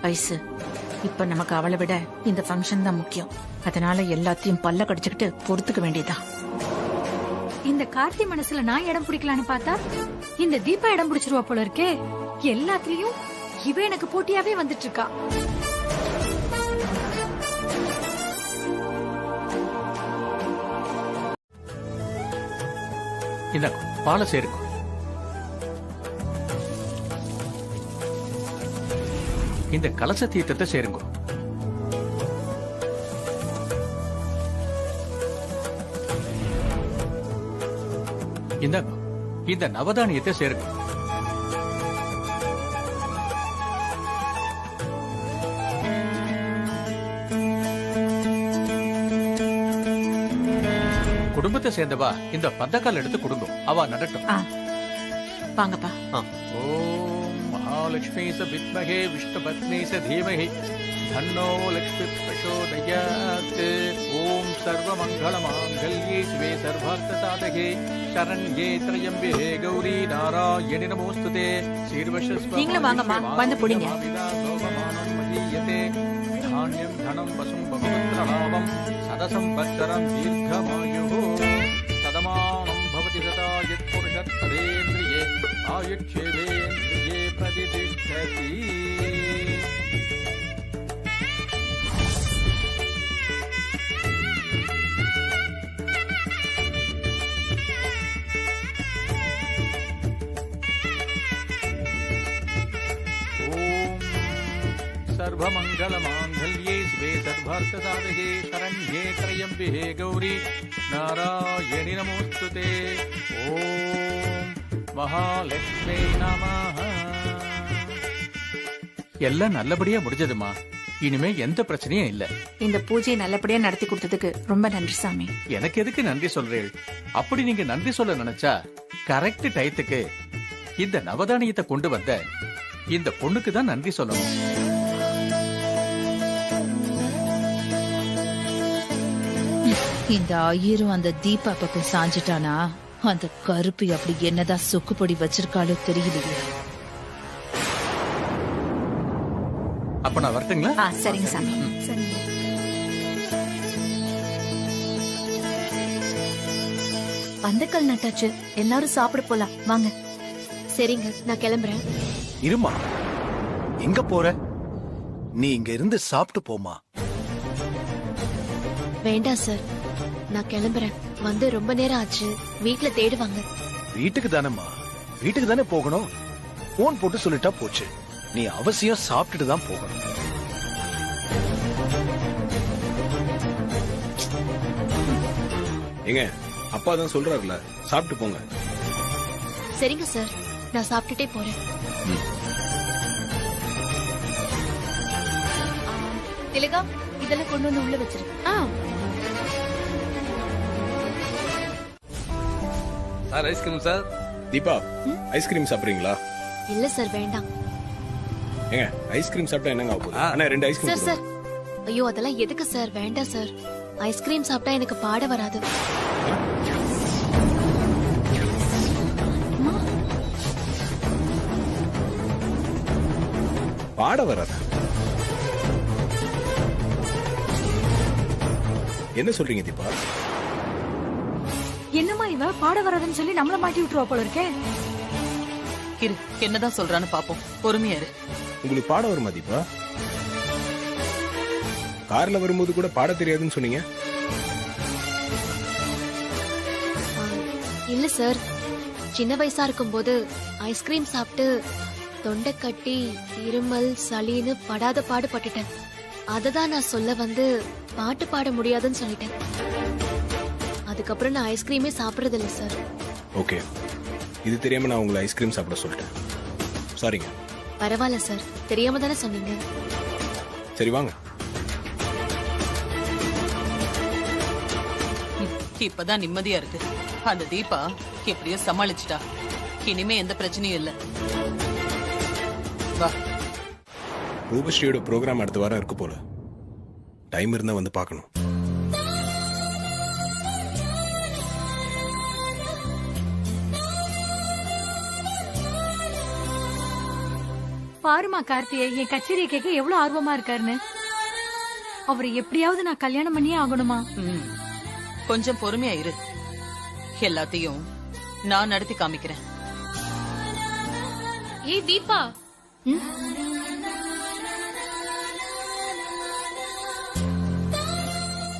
வயசு இப்ப நமக்கு அவளை விட இந்த ஃபங்க்ஷன் தான் முக்கியம். அதனால எல்லாத்தையும் பல்ல கடிச்சுக்கிட்டு பொறுத்துக்க வேண்டியதா. இந்த கார்த்தி மனசுல நான் இடம் பிடிக்கலான்னு பார்த்தா இந்த தீபா இடம் பிடிச்சிருவா போல இருக்கே. எல்லாத்துலயும் இவ எனக்கு போட்டியாவே வந்துட்டு இருக்கா. இந்த பாலை சேருக்கும். இந்த கலச தீர்த்தத்தை சேருங்க. இந்த நவதானியத்தை சேருங்க. குடும்பத்தை சேர்ந்தவா இந்த பந்தக்கால் எடுத்து கொடுங்க. அவ நடட்டும். வாங்கப்பா. ஓம் மகாலட்சுமி ச வித்மகே விஷ்ணு பத்னி ச தீமஹி தன்னோ லக்ஷ்மி பிரசோதயாத். ஓம் சர்வ மங்கள மாங்கல்யே சிவே சர்வார்த்த சாதகே சரண்யே த்ரயம்பே கௌரி நாராயணி நமோஸ்துதே. நீங்களும் வாங்கம்மா, வந்து புடிங்க. தானியம் தனம் வசும் பகவத்ரநாமம் சதசம் பத்ரம் தீர்க்கமாயுः சதமானம் பவதி சதா யத் புருஷத் ததேந்திரியே ஆயுட்சேவேந்திரியே பிரதிதிஷ்டதி. सर्वमङ्गलमाङ्गल्ये शिवे सर्वार्थसाधके शरण्ये त्र्यम्बके गौरी नारायणि नमोस्तुते. ஓம் மகாலட்சுமி நமஹ. எல்லாம் நல்லபடியா முடிஞ்சதுமா. இனிமே எந்த பிரச்சனையும் இல்ல. இந்த பூஜையை நல்லபடியா நடத்தி கொடுத்ததுக்கு ரொம்ப நன்றி சாமி. எனக்கு எதுக்கு நன்றி சொல்றீள்? அப்படி நீங்க நன்றி சொல்ல நினைச்சா கரெக்ட் டயத்துக்கு இந்த நவதானியத்தை கொண்டு வந்த இந்த பொண்ணுக்கு தான் நன்றி சொல்லணும். இந்த ஐயரும் அந்த தீபா பக்கம் சாஞ்சிட்டானா அந்த கருப்பு அப்படி என்னதான் சொக்குப்பொடி வச்சிருக்காளோ தெரியலையே. அப்ப நான் வரட்டுங்களா? சரிங்க சாமி. பந்தக்கல் நட்டாச்சு, எல்லாரும் சாப்பிட போலாம் வாங்க. சரிங்க, நான் கிளம்புறேன். இருமா, எங்க போற? நீ இங்க இருந்து சாப்பிட்டு போமா. வேண்டாம் சார், நான் கிளம்புறேன். வந்து ரொம்ப நேரம் ஆச்சு, வீட்டுல தேடுவாங்க. வீட்டுக்கு தானேம்மா, வீட்டுக்கு தானே போகணும். போன் போட்டு சொல்லிட்டா போச்சு. நீ அவசியம் சாப்பிட்டுட்டு தான் போகணும். ஏங்க, அப்பா தான் சொல்றாருல, சாப்பிட்டு போங்க. சரிங்க சார், நான் சாப்பிட்டுட்டே போறேன். திலகா, இதெல்லாம் கொண்டு வந்து உள்ள வச்சிருக்கேன். Sir ice cream sir. Deepa, ice cream சாப்பிடுறீங்களா? இல்ல சார், வேண்டாம். ஏங்க, ஐஸ்கிரீம் சாப்பிட்டா என்னங்க ஆகும்? அண்ணா 2 ஐஸ்கிரீம். சார் சார், ஐயோ அதெல்லாம் எதுக்கு சார்? வேண்டாம் சார். ஐஸ்கிரீம் சாப்பிட்டா எனக்கு பாட வராது. பாட வராது? என்ன சொல்றீங்க தீபா? என்னம்மா இவ பாட வராதுன்னு சொல்லி நம்மள மாட்டி விட்டுருவா போல இருக்கே. இரு, என்னதான் சொல்றான்னு பாப்போம். பொறுமையா இரு. உங்களுக்கு பாட வருமா தீபா? கார்ல வரும்போது கூட பாட தெரியாதுன்னு சொன்னீங்க. இல்ல சார், சின்ன வயசா இருக்கும்போது ஐஸ்கிரீம் சாப்பிட்டு தொண்டை கட்டி இருமல் சளின்னு படாத பாடுபட்டுட்டேன். அததான் நான் சொல்ல வந்து பாட்டு பாட முடியாதுன்னு சொல்லிட்டேன். அதுக்கப்புறம் நான் ஐஸ்கிரீமே சாப்பிடுறது இல்ல சார். ஓகே, இது தெரியாம நான் உங்களை ஐஸ்கிரீம் சாப்பிட சொல்லிட்டேன். சாரிங்க. பரவாயில்ல சார், தெரியாம தானே சொன்னீங்க. சரி வாங்க. இப்பதான் நிம்மதியா இருக்கு. அந்த தீபா எப்படியோ சமாளிச்சுட்டா. இனிமே எந்த பிரச்சனையும் இல்ல. வா. ரூபஸ்ரீயோட ப்ரோக்ராம் அடுத்த வாரம் இருக்கு போல. டைம் இருந்தா வந்து பார்க்கணும். பாருமா கார்த்தியை, என் கச்சேரியை கேட்க எவ்வளவு ஆர்வமா இருக்காருன்னு. அவரை எப்படியாவது நான் கல்யாணம் பண்ணியே ஆகணுமா? கொஞ்சம் பொறுமையா இரு. எல்லாத்தையும் நான் நடத்தி காமிக்கிறேன். ஏய் தீபா,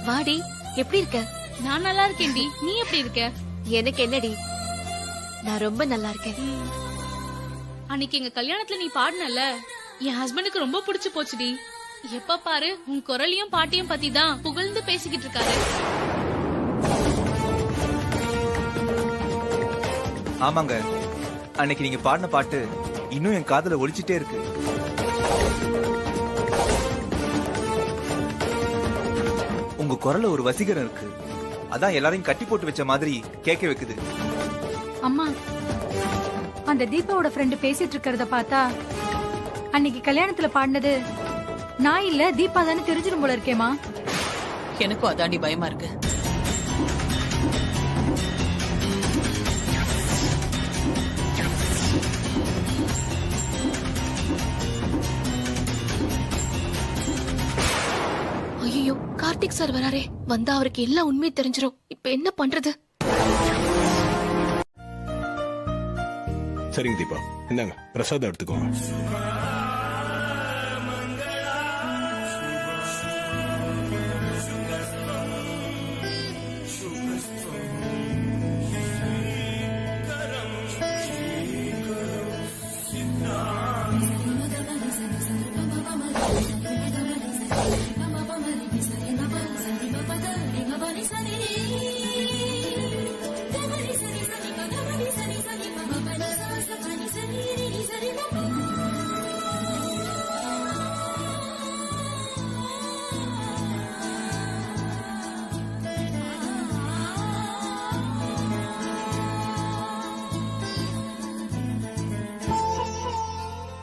வாடி, எப்படி இருக்க? நான் நல்லா இருக்கேன்டி, நீ எப்படி இருக்க? எனக்கு என்னடி, நான் ரொம்ப நல்லா இருக்கேன். அன்னைக்கு எங்க கல்யாணத்துல நீ பாடுனல, என் ஹஸ்பண்டுக்கு ரொம்ப பிடிச்சு போச்சுடி. எப்ப பாரு உன் குரலையும் பாட்டியும் பத்தி தான் புகழ்ந்து பேசிக்கிட்டு இருக்காரு. ஆமாங்க, அன்னைக்கு நீங்க பாடின பாட்டு இன்னும் என் காதுல ஒலிச்சிட்டே இருக்கு. உங்க குரல்ல ஒரு வசீகரம் இருக்கு, அதான் எல்லாரையும் கட்டி போட்டு வச்ச மாதிரி கேட்க வைக்குது. அம்மா, அந்த தீபாவோட ஃப்ரெண்டு பேசிட்டு இருக்கிறத பார்த்தா அன்னைக்கு கல்யாணத்துல பாடினது நான் இல்ல தீபா தானே தெரிஞ்சிடும் போல இருக்கேமா. எனக்கும் அதாண்டி பயமா இருக்கு. ஐயோ, கார்த்திக் சார் வராரே, வந்தா அவருக்கு எல்லா உண்மையும் தெரிஞ்சிடும். இப்ப என்ன பண்றது? சரிங்க தீபா, இந்தாங்க பிரசாதம் எடுத்துக்கோங்க.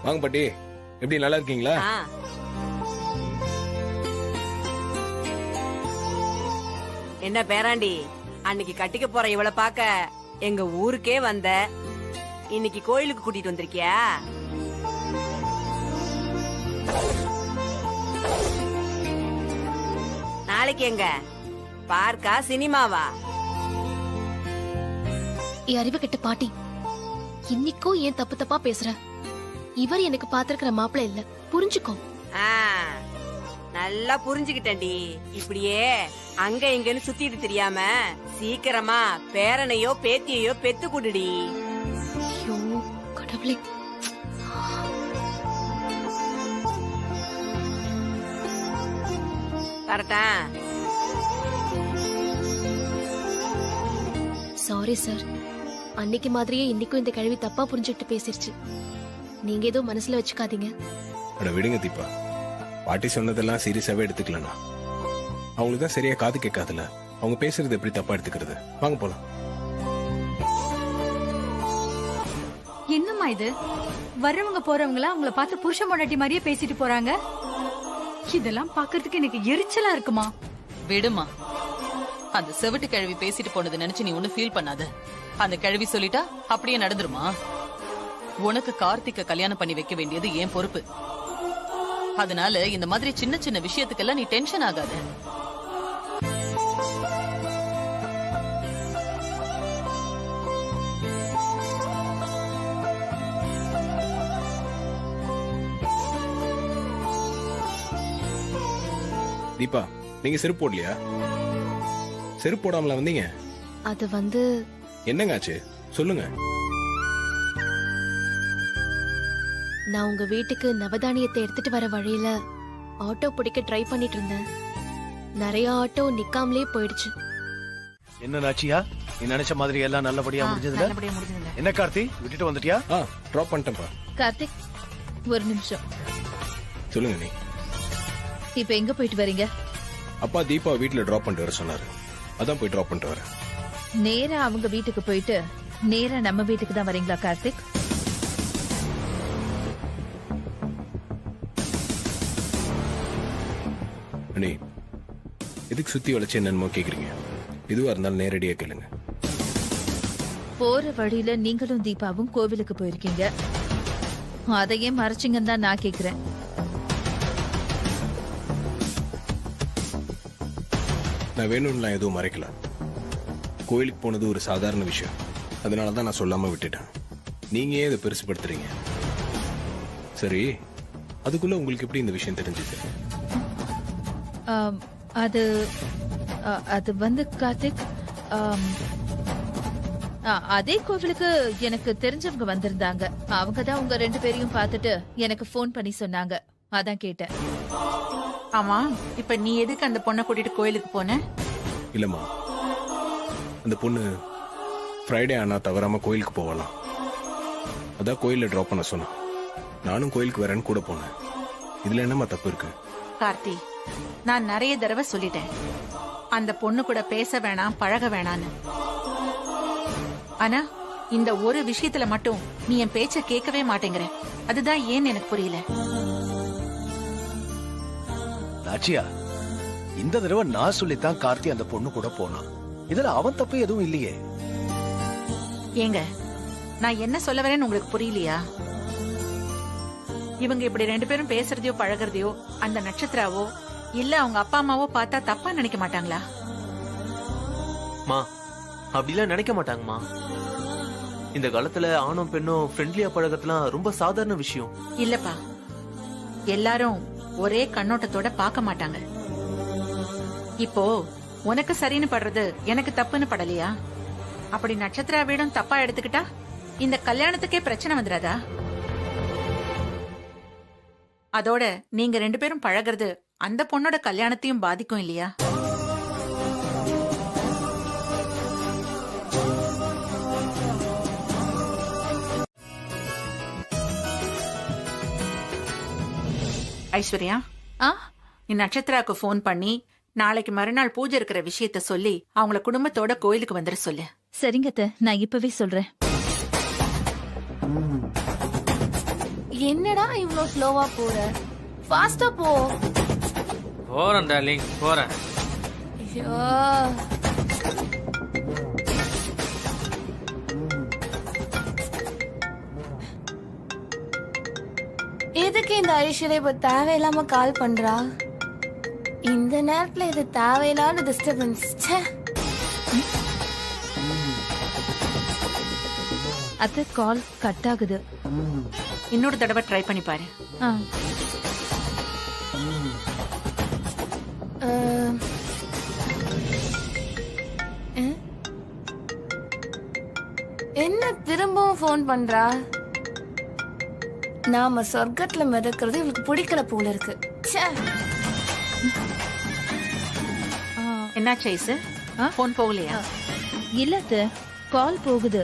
வாங்க பாட்டி, எப்படி நல்லா இருக்கீங்களா? என்ன பேராண்டி, அன்னைக்கு கட்டிக்க போற இவளை பாக்க எங்க ஊருக்கே வந்த, இன்னைக்கு கோயிலுக்கு கூட்டிட்டு வந்திருக்கியா? நாளைக்கு எங்க பார்க்கா சினிமாவா? அறிவு கெட்ட பாட்டி, இன்னைக்கும் ஏன் தப்பு தப்பா பேசுற? இவர் எனக்கு பாத்திருக்கிற மாப்பிள்ள இல்ல, புரிஞ்சுக்கோ. நல்லா புரிஞ்சுக்கிட்டேன்டி. இப்படியே அங்க இங்கன்னு சுத்திட்டு தெரியாம சீக்கிரமா பேரனையோ பேத்தியையோ பெத்து குடுடி. ஐயோ கடவுளே. கரெக்டா? சாரி சார், அன்னைக்கு மாதிரியே இன்னைக்கும் இந்த கேள்வி தப்பா புரிஞ்சுக்கிட்டு பேசிருச்சு. நீங்க ஏதோ மனசுல வச்சுக்காதீங்க. அட விடுங்க தீபா, பாட்டி சொன்னதெல்லாம் சீரியஸாவே எடுத்துக்கலண்ணா. அவங்களுக்கு தான் சரியா காது கேட்காதுல, அவங்க பேசுறது எப்படி தப்பா எடுத்துக்கிறது? வாங்க போலாம். என்னம்மா இது, வர்றவங்க போறவங்களா அவங்கள பார்த்து புருஷ பொண்டாட்டி மாதிரியே பேசிட்டு போறாங்க. இதெல்லாம் பாக்குறதுக்கு எனக்கு எரிச்சலா இருக்குமா. விடுமா, அந்த செவிட்டு கிழவி பேசிட்டு போனது நினைச்சு நீ ஒண்ணு ஃபீல் பண்ணாத. அந்த கிழவி சொல்லிட்டா அப்படியே நடந்துருமா? உனக்கு கார்த்திக்க கல்யாணம் பண்ணி வைக்க வேண்டியது என் பொறுப்பு. அதனால இந்த மாதிரி சின்ன சின்ன விஷயத்துக்கெல்லாம் நீ டென்ஷன் ஆகாத. தீபா, நீங்க செருப்பு போடலையா? செருப்பு போடாமல வந்தீங்க? அது வந்து என்னங்க ஆச்சு சொல்லுங்க. நான் உங்க வீட்டுக்கு நவதானியத்தை எடுத்துட்டு வர வழியில ஆட்டோ பிடிக்க ட்ரை பண்ணிட்டு இருந்தேன். நிறைய ஆட்டோ நிக்காமலே போயிடுச்சு. என்ன நாச்சியா, நீ நினைச்ச மாதிரி எல்லாம் நல்லபடியா முடிஞ்சதுல? என்ன கார்த்தி, விட்டுட்டு வந்துட்டியா? டிராப் பண்ணிட்டேன்ப்பா. கார்த்திக், ஒரு நிமிஷம். சொல்லுங்க. நீ இப்ப எங்க போயிட்டு வரீங்க? அப்பா தீபா வீட்டுல டிராப் பண்ணிட்டு வர சொன்னாரு, அதான் போய் டிராப் பண்ணிட்டு வரேன். நேரா அவங்க வீட்டுக்கு போயிட்டு நேரா நம்ம வீட்டுக்கு தான் வரீங்களா கார்த்திக்? அண்ணி, எதுக்கு சுத்தி வளைச்சு என்னன்னு கேக்குறீங்க? எதுவா இருந்தாலும் நேரடியா கேளுங்க. போற வழியில நீங்களும் தீபாவும் கோவிலுக்கு போயிருக்கீங்க, அதையே மறைச்சிங்கன்னு தான் நான் கேக்குறேன். நான் வேணும்னு எதுவும் மறைக்கல. கோயிலுக்கு போனது ஒரு சாதாரண விஷயம், அதனாலதான் நான் சொல்லாம விட்டுட்டேன். நீங்க ஏன் இதை பெருசுபடுத்துறீங்க? சரி, அதுக்குள்ள உங்களுக்கு எப்படி இந்த விஷயம் தெரிஞ்சது? அது வந்து கார்த்திக், அதே கோவிலுக்கு எனக்கு தெரிஞ்சவங்க வந்திருந்தாங்க. அவங்க தான் உங்க 2 பேரையும் பார்த்துட்டு எனக்கு ஃபோன் பண்ணி சொன்னாங்க. அதான் கேட்டேன். ஆமா, இப்ப நீ எதுக்கு அந்த பொண்ணை கூட்டிட்டு கோயிலுக்கு போன? இல்லம்மா, அந்த பொண்ணு ஃப்ரைடே ஆனா தவறாம கோயிலுக்கு போகலாம், அதான் கோயில டிராப் பண்ண சொன்னா. நானும் கோயிலுக்கு வரேன்னு கூட போனேன். இதுல என்னம்மா தப்பு இருக்கு? கார்த்தி, நான் நிறைய தடவை சொல்லிட்டேன் அந்த பொண்ணு கூட பேச வேணாம், பழக வேணான்னு. ஆனா இந்த ஒரு விஷயத்துல மட்டும் நீ என் பேச்ச கேட்கவே மாட்டேங்கிற. அதுதான் ஏன்னு எனக்கு புரியல. நாச்சியா, இந்த தடவை நான் சொல்லித்தான் கார்த்தி அந்த பொண்ணு கூட போனான். இதுல அவன் தப்பு எதுவும் இல்லையே. ஏங்க, நான் என்ன சொல்ல வரேன்னு உங்களுக்கு புரியலையா? இவங்க இப்படி 2 பேரும் பேசுறதையோ பழகிறதையோ அந்த நட்சத்திராவோ இல்ல அவங்க அப்பா அம்மாவோ பார்த்தா தப்பா நினைக்க மாட்டாங்களா? மா, அப்படிலாம் நினைக்க மாட்டாங்கம்மா. இந்த காலத்துல ஆணும் பெண்ணும் ஃப்ரெண்ட்லியா பழகறதுலாம் ரொம்ப சாதாரண விஷயம். இல்லப்பா, எல்லாரும் ஒரே கண்ணோட்டத்தோட பார்க்க மாட்டாங்க. இப்போ உனக்கு சரின்னு படுறது எனக்கு தப்புன்னு படலையா? அப்படி நட்சத்திரா வீடும் தப்பா எடுத்துக்கிட்டா இந்த கல்யாணத்துக்கே பிரச்சனை வந்துடாதா? அதோட நீங்க 2 பேரும் பழகிறது அந்த பொண்ணோட கல்யாணத்தையும் பாதிக்கும் இல்லையா? ஐஸ்வர்யா, நீ நட்சத்திராக்கு போன் பண்ணி நாளைக்கு மறுநாள் பூஜை இருக்கிற விஷயத்த சொல்லி அவங்கள குடும்பத்தோட கோயிலுக்கு வந்துட சொல்லு. சரிங்க அத்தை, நான் இப்பவே சொல்றேன். என்னடா இவ்ளோ ஸ்லோவா போற? ஃபாஸ்டா போ. போறேன் டார்லிங், போறேன். ஐயோ, எதுக்கு இந்த ஐஸ்வர்யா இப்ப தேவையில்லாம கால் பண்றா? இந்த நேரத்துல இது தேவையில்லாத டிஸ்டர்பன்ஸ். அத்தை, கால் கட் ஆகுது. இன்னொரு தடவை ட்ரை பண்ணி பாரு. என்ன திரும்பவும் போன் பண்றா? நாம சொர்க்கத்துல மிதக்கிறது இவளுக்கு பிடிக்கல போல இருக்கு. என்னாச்சு ஐசு? போன் போகலையா? இல்ல அத்தை, கால் போகுது.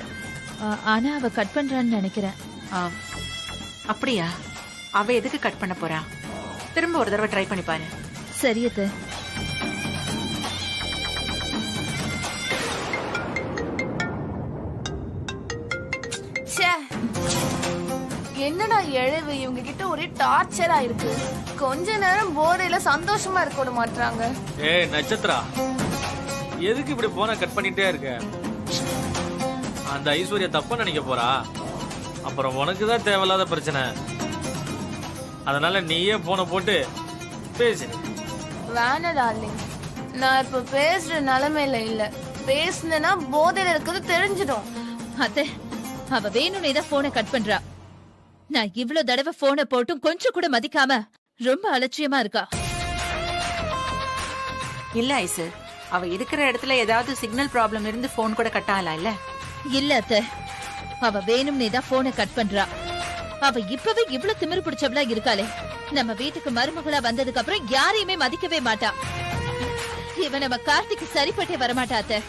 ஆனா அவ கட் பண்றான்னு நினைக்கிறேன். அப்படியா? அவ எதுக்கு கட் பண்ண போறா? திரும்ப ஒரு தடவை ட்ரை பண்ணி பாரு. சரி அத்தை. என்னடா எழுவு, இவங்க கிட்ட ஒரே டார்ச்சரா இருக்கு. கொஞ்ச நேரம் போதையில சந்தோஷமா இருக்க விட மாட்டாங்க. ஏய் நட்சத்திரா, எதுக்கு இப்படி போன கட் பண்ணிட்டே இருக்க? அந்த ஐஸ்வர்யா தப்பா நினைக்க போறா, அப்புறம் உனக்குதான் தேவையில்லாத பிரச்சனை. அதனால நீயே போன போட்டு பேசு. வேணா டார்லிங், நான் இப்ப பேசுற நிலைமையில இல்ல. பேசுனா போதையில இருக்கிறது தெரிஞ்சிடும். அத்தை, அவ வேணும்னே தான் போனை கட் பண்றா. நான் இவ்ளோ தடவை போனை போட்டும் கொஞ்சம் கூட மதிக்காம ரொம்ப அலட்சியமா இருக்கா. இல்ல ஐசு, அவ இருக்கிற இடத்துல ஏதாவது சிக்னல் ப்ராப்ளம் இருந்து போன் கூட கட் ஆகலாம் இல்ல? இல்ல அத்தை, அவ வேணும்னே தான் போனை கட் பண்றா. அவ இப்பவே இவ்ளோ திமிரு பிடிச்சவளா இருக்காளே, நம்ம வீட்டுக்கு மருமகளா வந்ததுக்கு அப்புறம் யாரையுமே மதிக்கவே மாட்டா. இவ நம்ம கார்த்திக்கு சரிப்பட்டே வரமாட்டா அத்தை.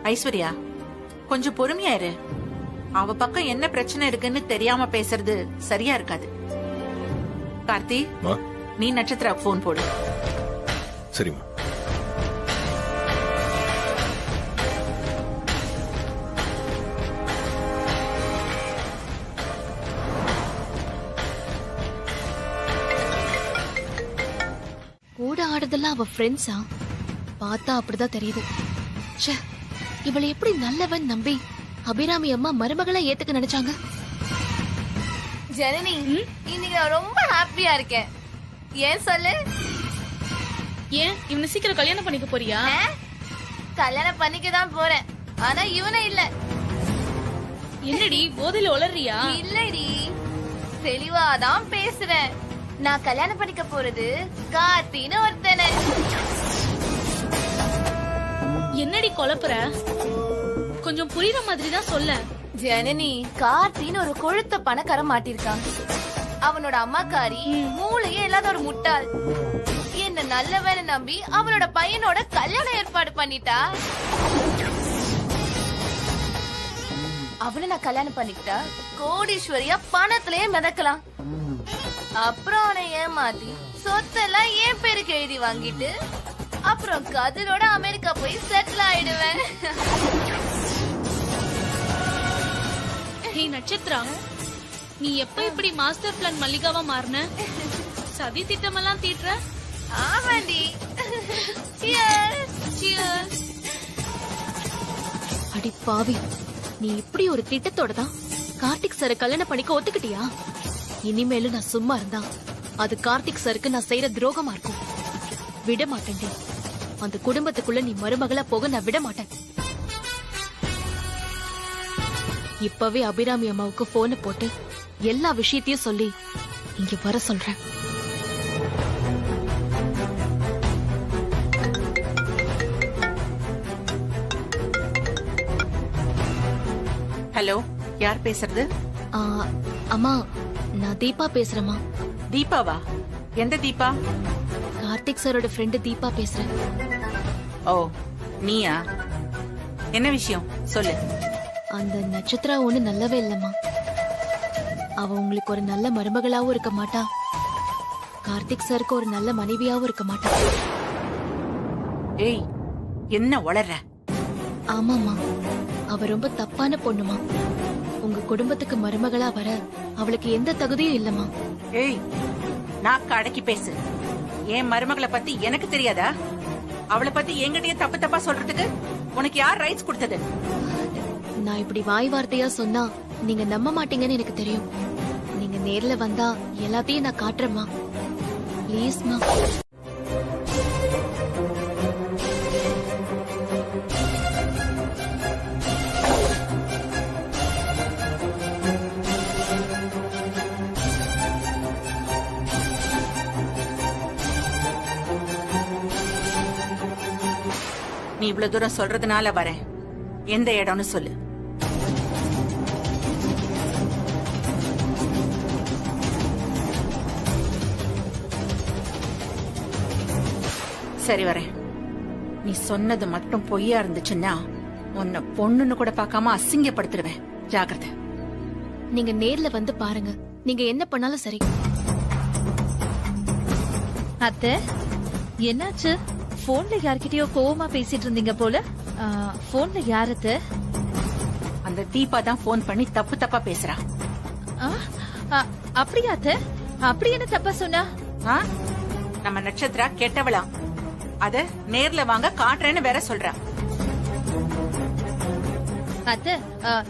ஐஸ்வர்யா, கொஞ்சம் பொறுமையா இரு. அவ பக்கம் என்ன பிரச்சனை இருக்குன்னு தெரியாம பேசுறது சரியா இருக்காது. கார்த்தி, நீ நட்சத்திரா போன் போடு. சரிம்மா. கூட ஆடுதெல்லாம் அவ ஃப்ரெண்ட்ஸா? பார்த்தா அப்படிதான் தெரியுது. இவளை எப்படி நல்லவன் நம்பி அபிராமி அம்மா மருமகளை ஏத்துக்க நினைச்சாங்க? ஜனனி, இன்னைக்கு நான் ரொம்ப ஹாப்பியா இருக்கேன். ஏன் சொல்லு? ஏன் இவனை சீக்கிரம் கல்யாணம் பண்ணிக்க போறியா? கல்யாணம் பண்ணிக்க தான் போறேன், ஆனா இவனை இல்ல. என்னடி போதையில உளறியா? இல்லடி, தெளிவாதான் பேசுறேன். நான் கல்யாணம் பண்ணிக்க போறது கார்த்தின்னு ஒருத்தனை. என்னடி குழப்புற? கொஞ்சம் புரியுற மாதிரி தான் சொல்ல. ஜனனி, கார்த்தின்னு ஒரு கொழுத்த பணக்கார மாட்டிருக்கான். அவனோட அம்மாக்காரி மூளையே இல்லாத ஒரு முட்டாள். என்ன நல்லவன நம்பி அவனோட பையனோட கல்யாணம் ஏற்பாடு பண்ணிட்டா. அவனை நான் கல்யாணம் பண்ணிக்கிட்டா கோடீஸ்வரியா பணத்திலேயே மிதக்கலாம். அப்புறம் அவனை ஏமாத்தி சொத்தெல்லாம் என் பேருக்கு எழுதி வாங்கிட்டு அப்புறம் கதிரோட அமெரிக்கா போய் செட்டில் ஆயிடுவேன். ஹே நட்சத்திரா, நீ எப்ப இப்படி மாஸ்டர் பிளான் மல்லிகாவா மாறின? சதி திட்டமெல்லாம் தீட்டுற? ஆமாண்டி. அடி பாவி, நீ இப்படி ஒரு திட்டத்தோட தான் கார்த்திக் சாரை கல்யாணம் பண்ணிக்க ஒத்துக்கிட்டியா? இனிமேலும் நான் சும்மா இருந்தா அது கார்த்திக் சாருக்கு நான் செய்யற துரோகமா இருக்கும். விட மாட்டேன். அந்த குடும்பத்துக்குள்ள நீ மருமகளா போக நான் விட மாட்டேன். இப்பவே அபிராமி அம்மாவுக்கு போனை போட்டு எல்லா விஷயத்தையும் சொல்லி இங்க வர சொல்றேன். ஹலோ, யார் பேசுறது? அம்மா, நான் தீபா பேசுறேம்மா. தீபாவா? எந்த தீபா? கார்த்திக் சாரோட ஃப்ரெண்டு தீபா பேசுறேன். ஓ, நீயா? என்ன விஷயம் சொல்லு. அந்த நட்சத்திரா ஒண்ணு நல்லவே இல்லம்மா. அவ உங்களுக்கு ஒரு நல்ல மருமகளாவும் இருக்க மாட்டா, கார்த்திக் சாருக்கு ஒரு நல்ல மனைவியாவும் இருக்க மாட்டா. ஏய், என்ன வளர்ற? ஆமாமா, அவ ரொம்ப தப்பான பொண்ணுமா. உங்க குடும்பத்துக்கு மருமகளா வர அவளுக்கு எந்த தகுதியும் இல்லம்மா. ஏய், நான் அடக்கி பேசு. என் மருமகளை பத்தி எனக்கு தெரியாதா? அவளை பத்தி என்கிட்டயே தப்பு தப்பா சொல்றதுக்கு உனக்கு யார் ரைட்ஸ் கொடுத்தது? நான் இப்படி வாய் வார்த்தையா சொன்னா நீங்க நம்ப மாட்டீங்கன்னு எனக்கு தெரியும். நீங்க நேர்ல வந்தா எல்லாத்தையும் நான் காட்டுறேம்மா. ப்ளீஸ்மா. நீ இவ்வளவு தூரம் சொல்றதுனால வரேன். எந்த இடம்னு சொல்லு. சரி, வரேன். நீ சொன்னது மட்டும் பொய்யா இருந்துச்சுன்னா உன்னை பொண்ணுன்னு கூட பார்க்காம அசிங்கப்படுத்திடுவேன். ஜாக்கிரதை. நீங்க நேர்ல வந்து பாருங்க. நீங்க என்ன பண்ணாலும் சரி. அத்தை, என்னாச்சு? போன்ல யார்கிட்டயோ கோவமா பேசிட்டு இருந்தீங்க போல. போன்ல யாரத்த? அந்த தீபா தான் போன் பண்ணி தப்பு தப்பா பேசுறா. அப்படியா அத்த? அப்படி என்ன தப்பா சொன்னா? நம்ம நட்சத்திரா கெட்டவளா, அத நேர்ல வாங்க காட்டுறேன்னு வேற சொல்றா. அத்த,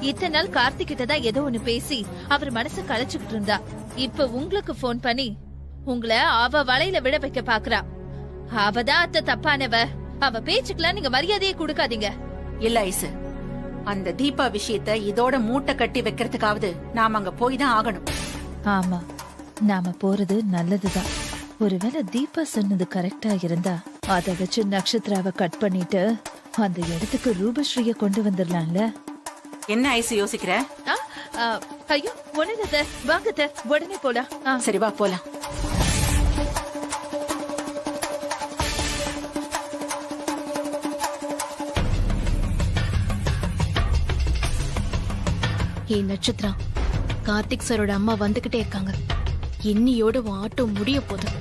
இத்தனை நாள் கார்த்திக் கிட்ட தான் ஏதோ ஒண்ணு பேசி அவர் மனசு கலைச்சுக்கிட்டு இருந்தா. இப்ப உங்களுக்கு போன் பண்ணி உங்களை அவ வலையில விட வைக்க பாக்குறா. அவதான் அத்த தப்பானவ. அவ பேச்சுக்கெல்லாம் நீங்க மரியாதையை கொடுக்காதீங்க. இல்ல ஐசு, அந்த தீபா விஷயத்த இதோட மூட்டை கட்டி வைக்கிறதுக்காவது நாம அங்க போய் தான் ஆகணும். ஆமா, நாம போறது நல்லதுதான். ஒருவேளை தீபா சொன்னது கரெக்டா இருந்தா அத வச்சு நட்சத்திராவை கட் பண்ணிட்டு அந்த இடத்துக்கு ரூபஸ்ரீய கொண்டு வந்துடலாம்ல. என்ன ஐசு யோசிக்கிற? ஐயோ, ஒண்ணு வாங்க, உடனே போலாம். சரி, வா போலாம். ஏ நட்சத்திரா, கார்த்திக் சாரோட அம்மா வந்துகிட்டே இருக்காங்க. இன்னியோட ஆட்டோ முடிய போதும்.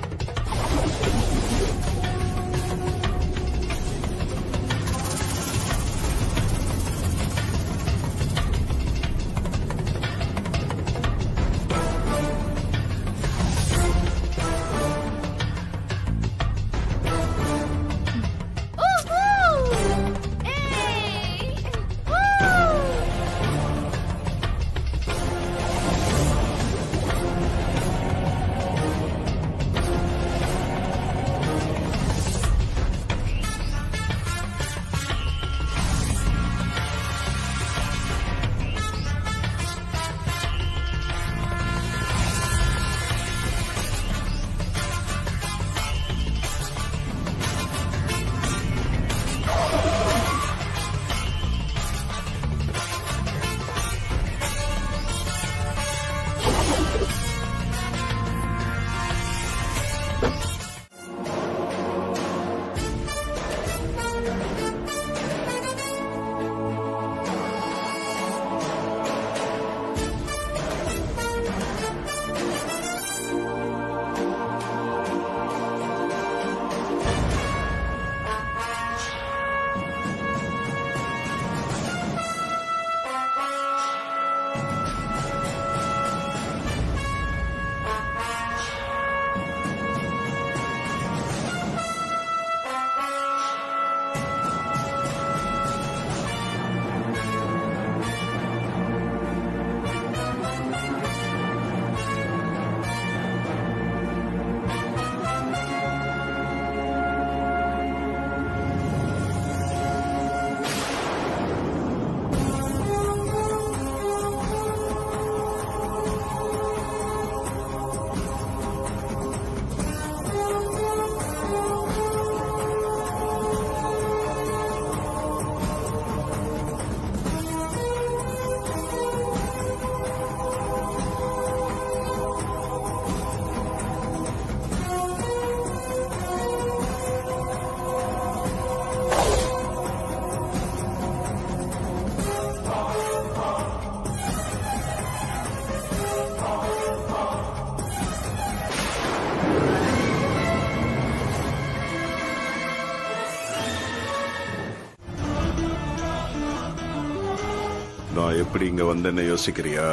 எப்படி இங்க வந்தேன்னு யோசிக்கிறியா?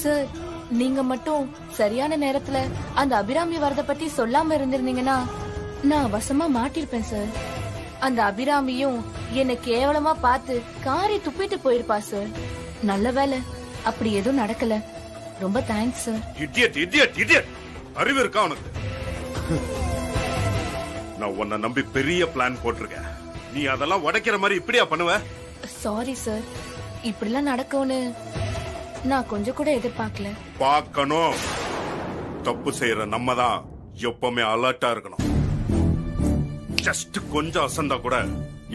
சார் நீங்க மட்டும் சரியான நேரத்துல அந்த அபிராமி வரத பத்தி சொல்லாம இருந்திருந்தீங்கன்னா நான் வசமா மாட்டிருப்பேன் சார். அந்த அபிராமியும் என்னை கேவலமா பார்த்து காரி துப்பிட்டு போயிருப்பா சார். நல்ல வேலை அப்படி எதுவும் நடக்கல. ரொம்ப thanks sir. Idiot idiot idiot, அறிவு இருக்கா உனக்கு? நான் உன்னை நம்பி பெரிய பிளான் போட்டிருக்கேன். நீ அதெல்லாம் உடைக்கிற மாதிரி இப்படியா பண்ணுவ? சாரி சார், இப்படிலாம் நடக்கும்னு நான் கொஞ்சம் கூட எதிர்பார்க்கல. பார்க்கணும். தப்பு செய்யற நம்ம தான் எப்பவுமே அலர்ட்டா இருக்கணும். ஜஸ்ட் கொஞ்சம் அசந்தா கூட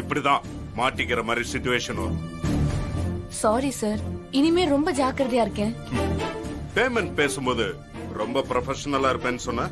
இப்படிதான் மாட்டிக்கிற மாதிரி சிச்சுவேஷன் வரும். சாரி சார், இனிமே ரொம்ப ஜாக்கிரதையா இருக்கேன். பேமெண்ட் பேசும்போது ரொம்ப ப்ரொஃபஷனலா இருப்பேன்னு சொன்ன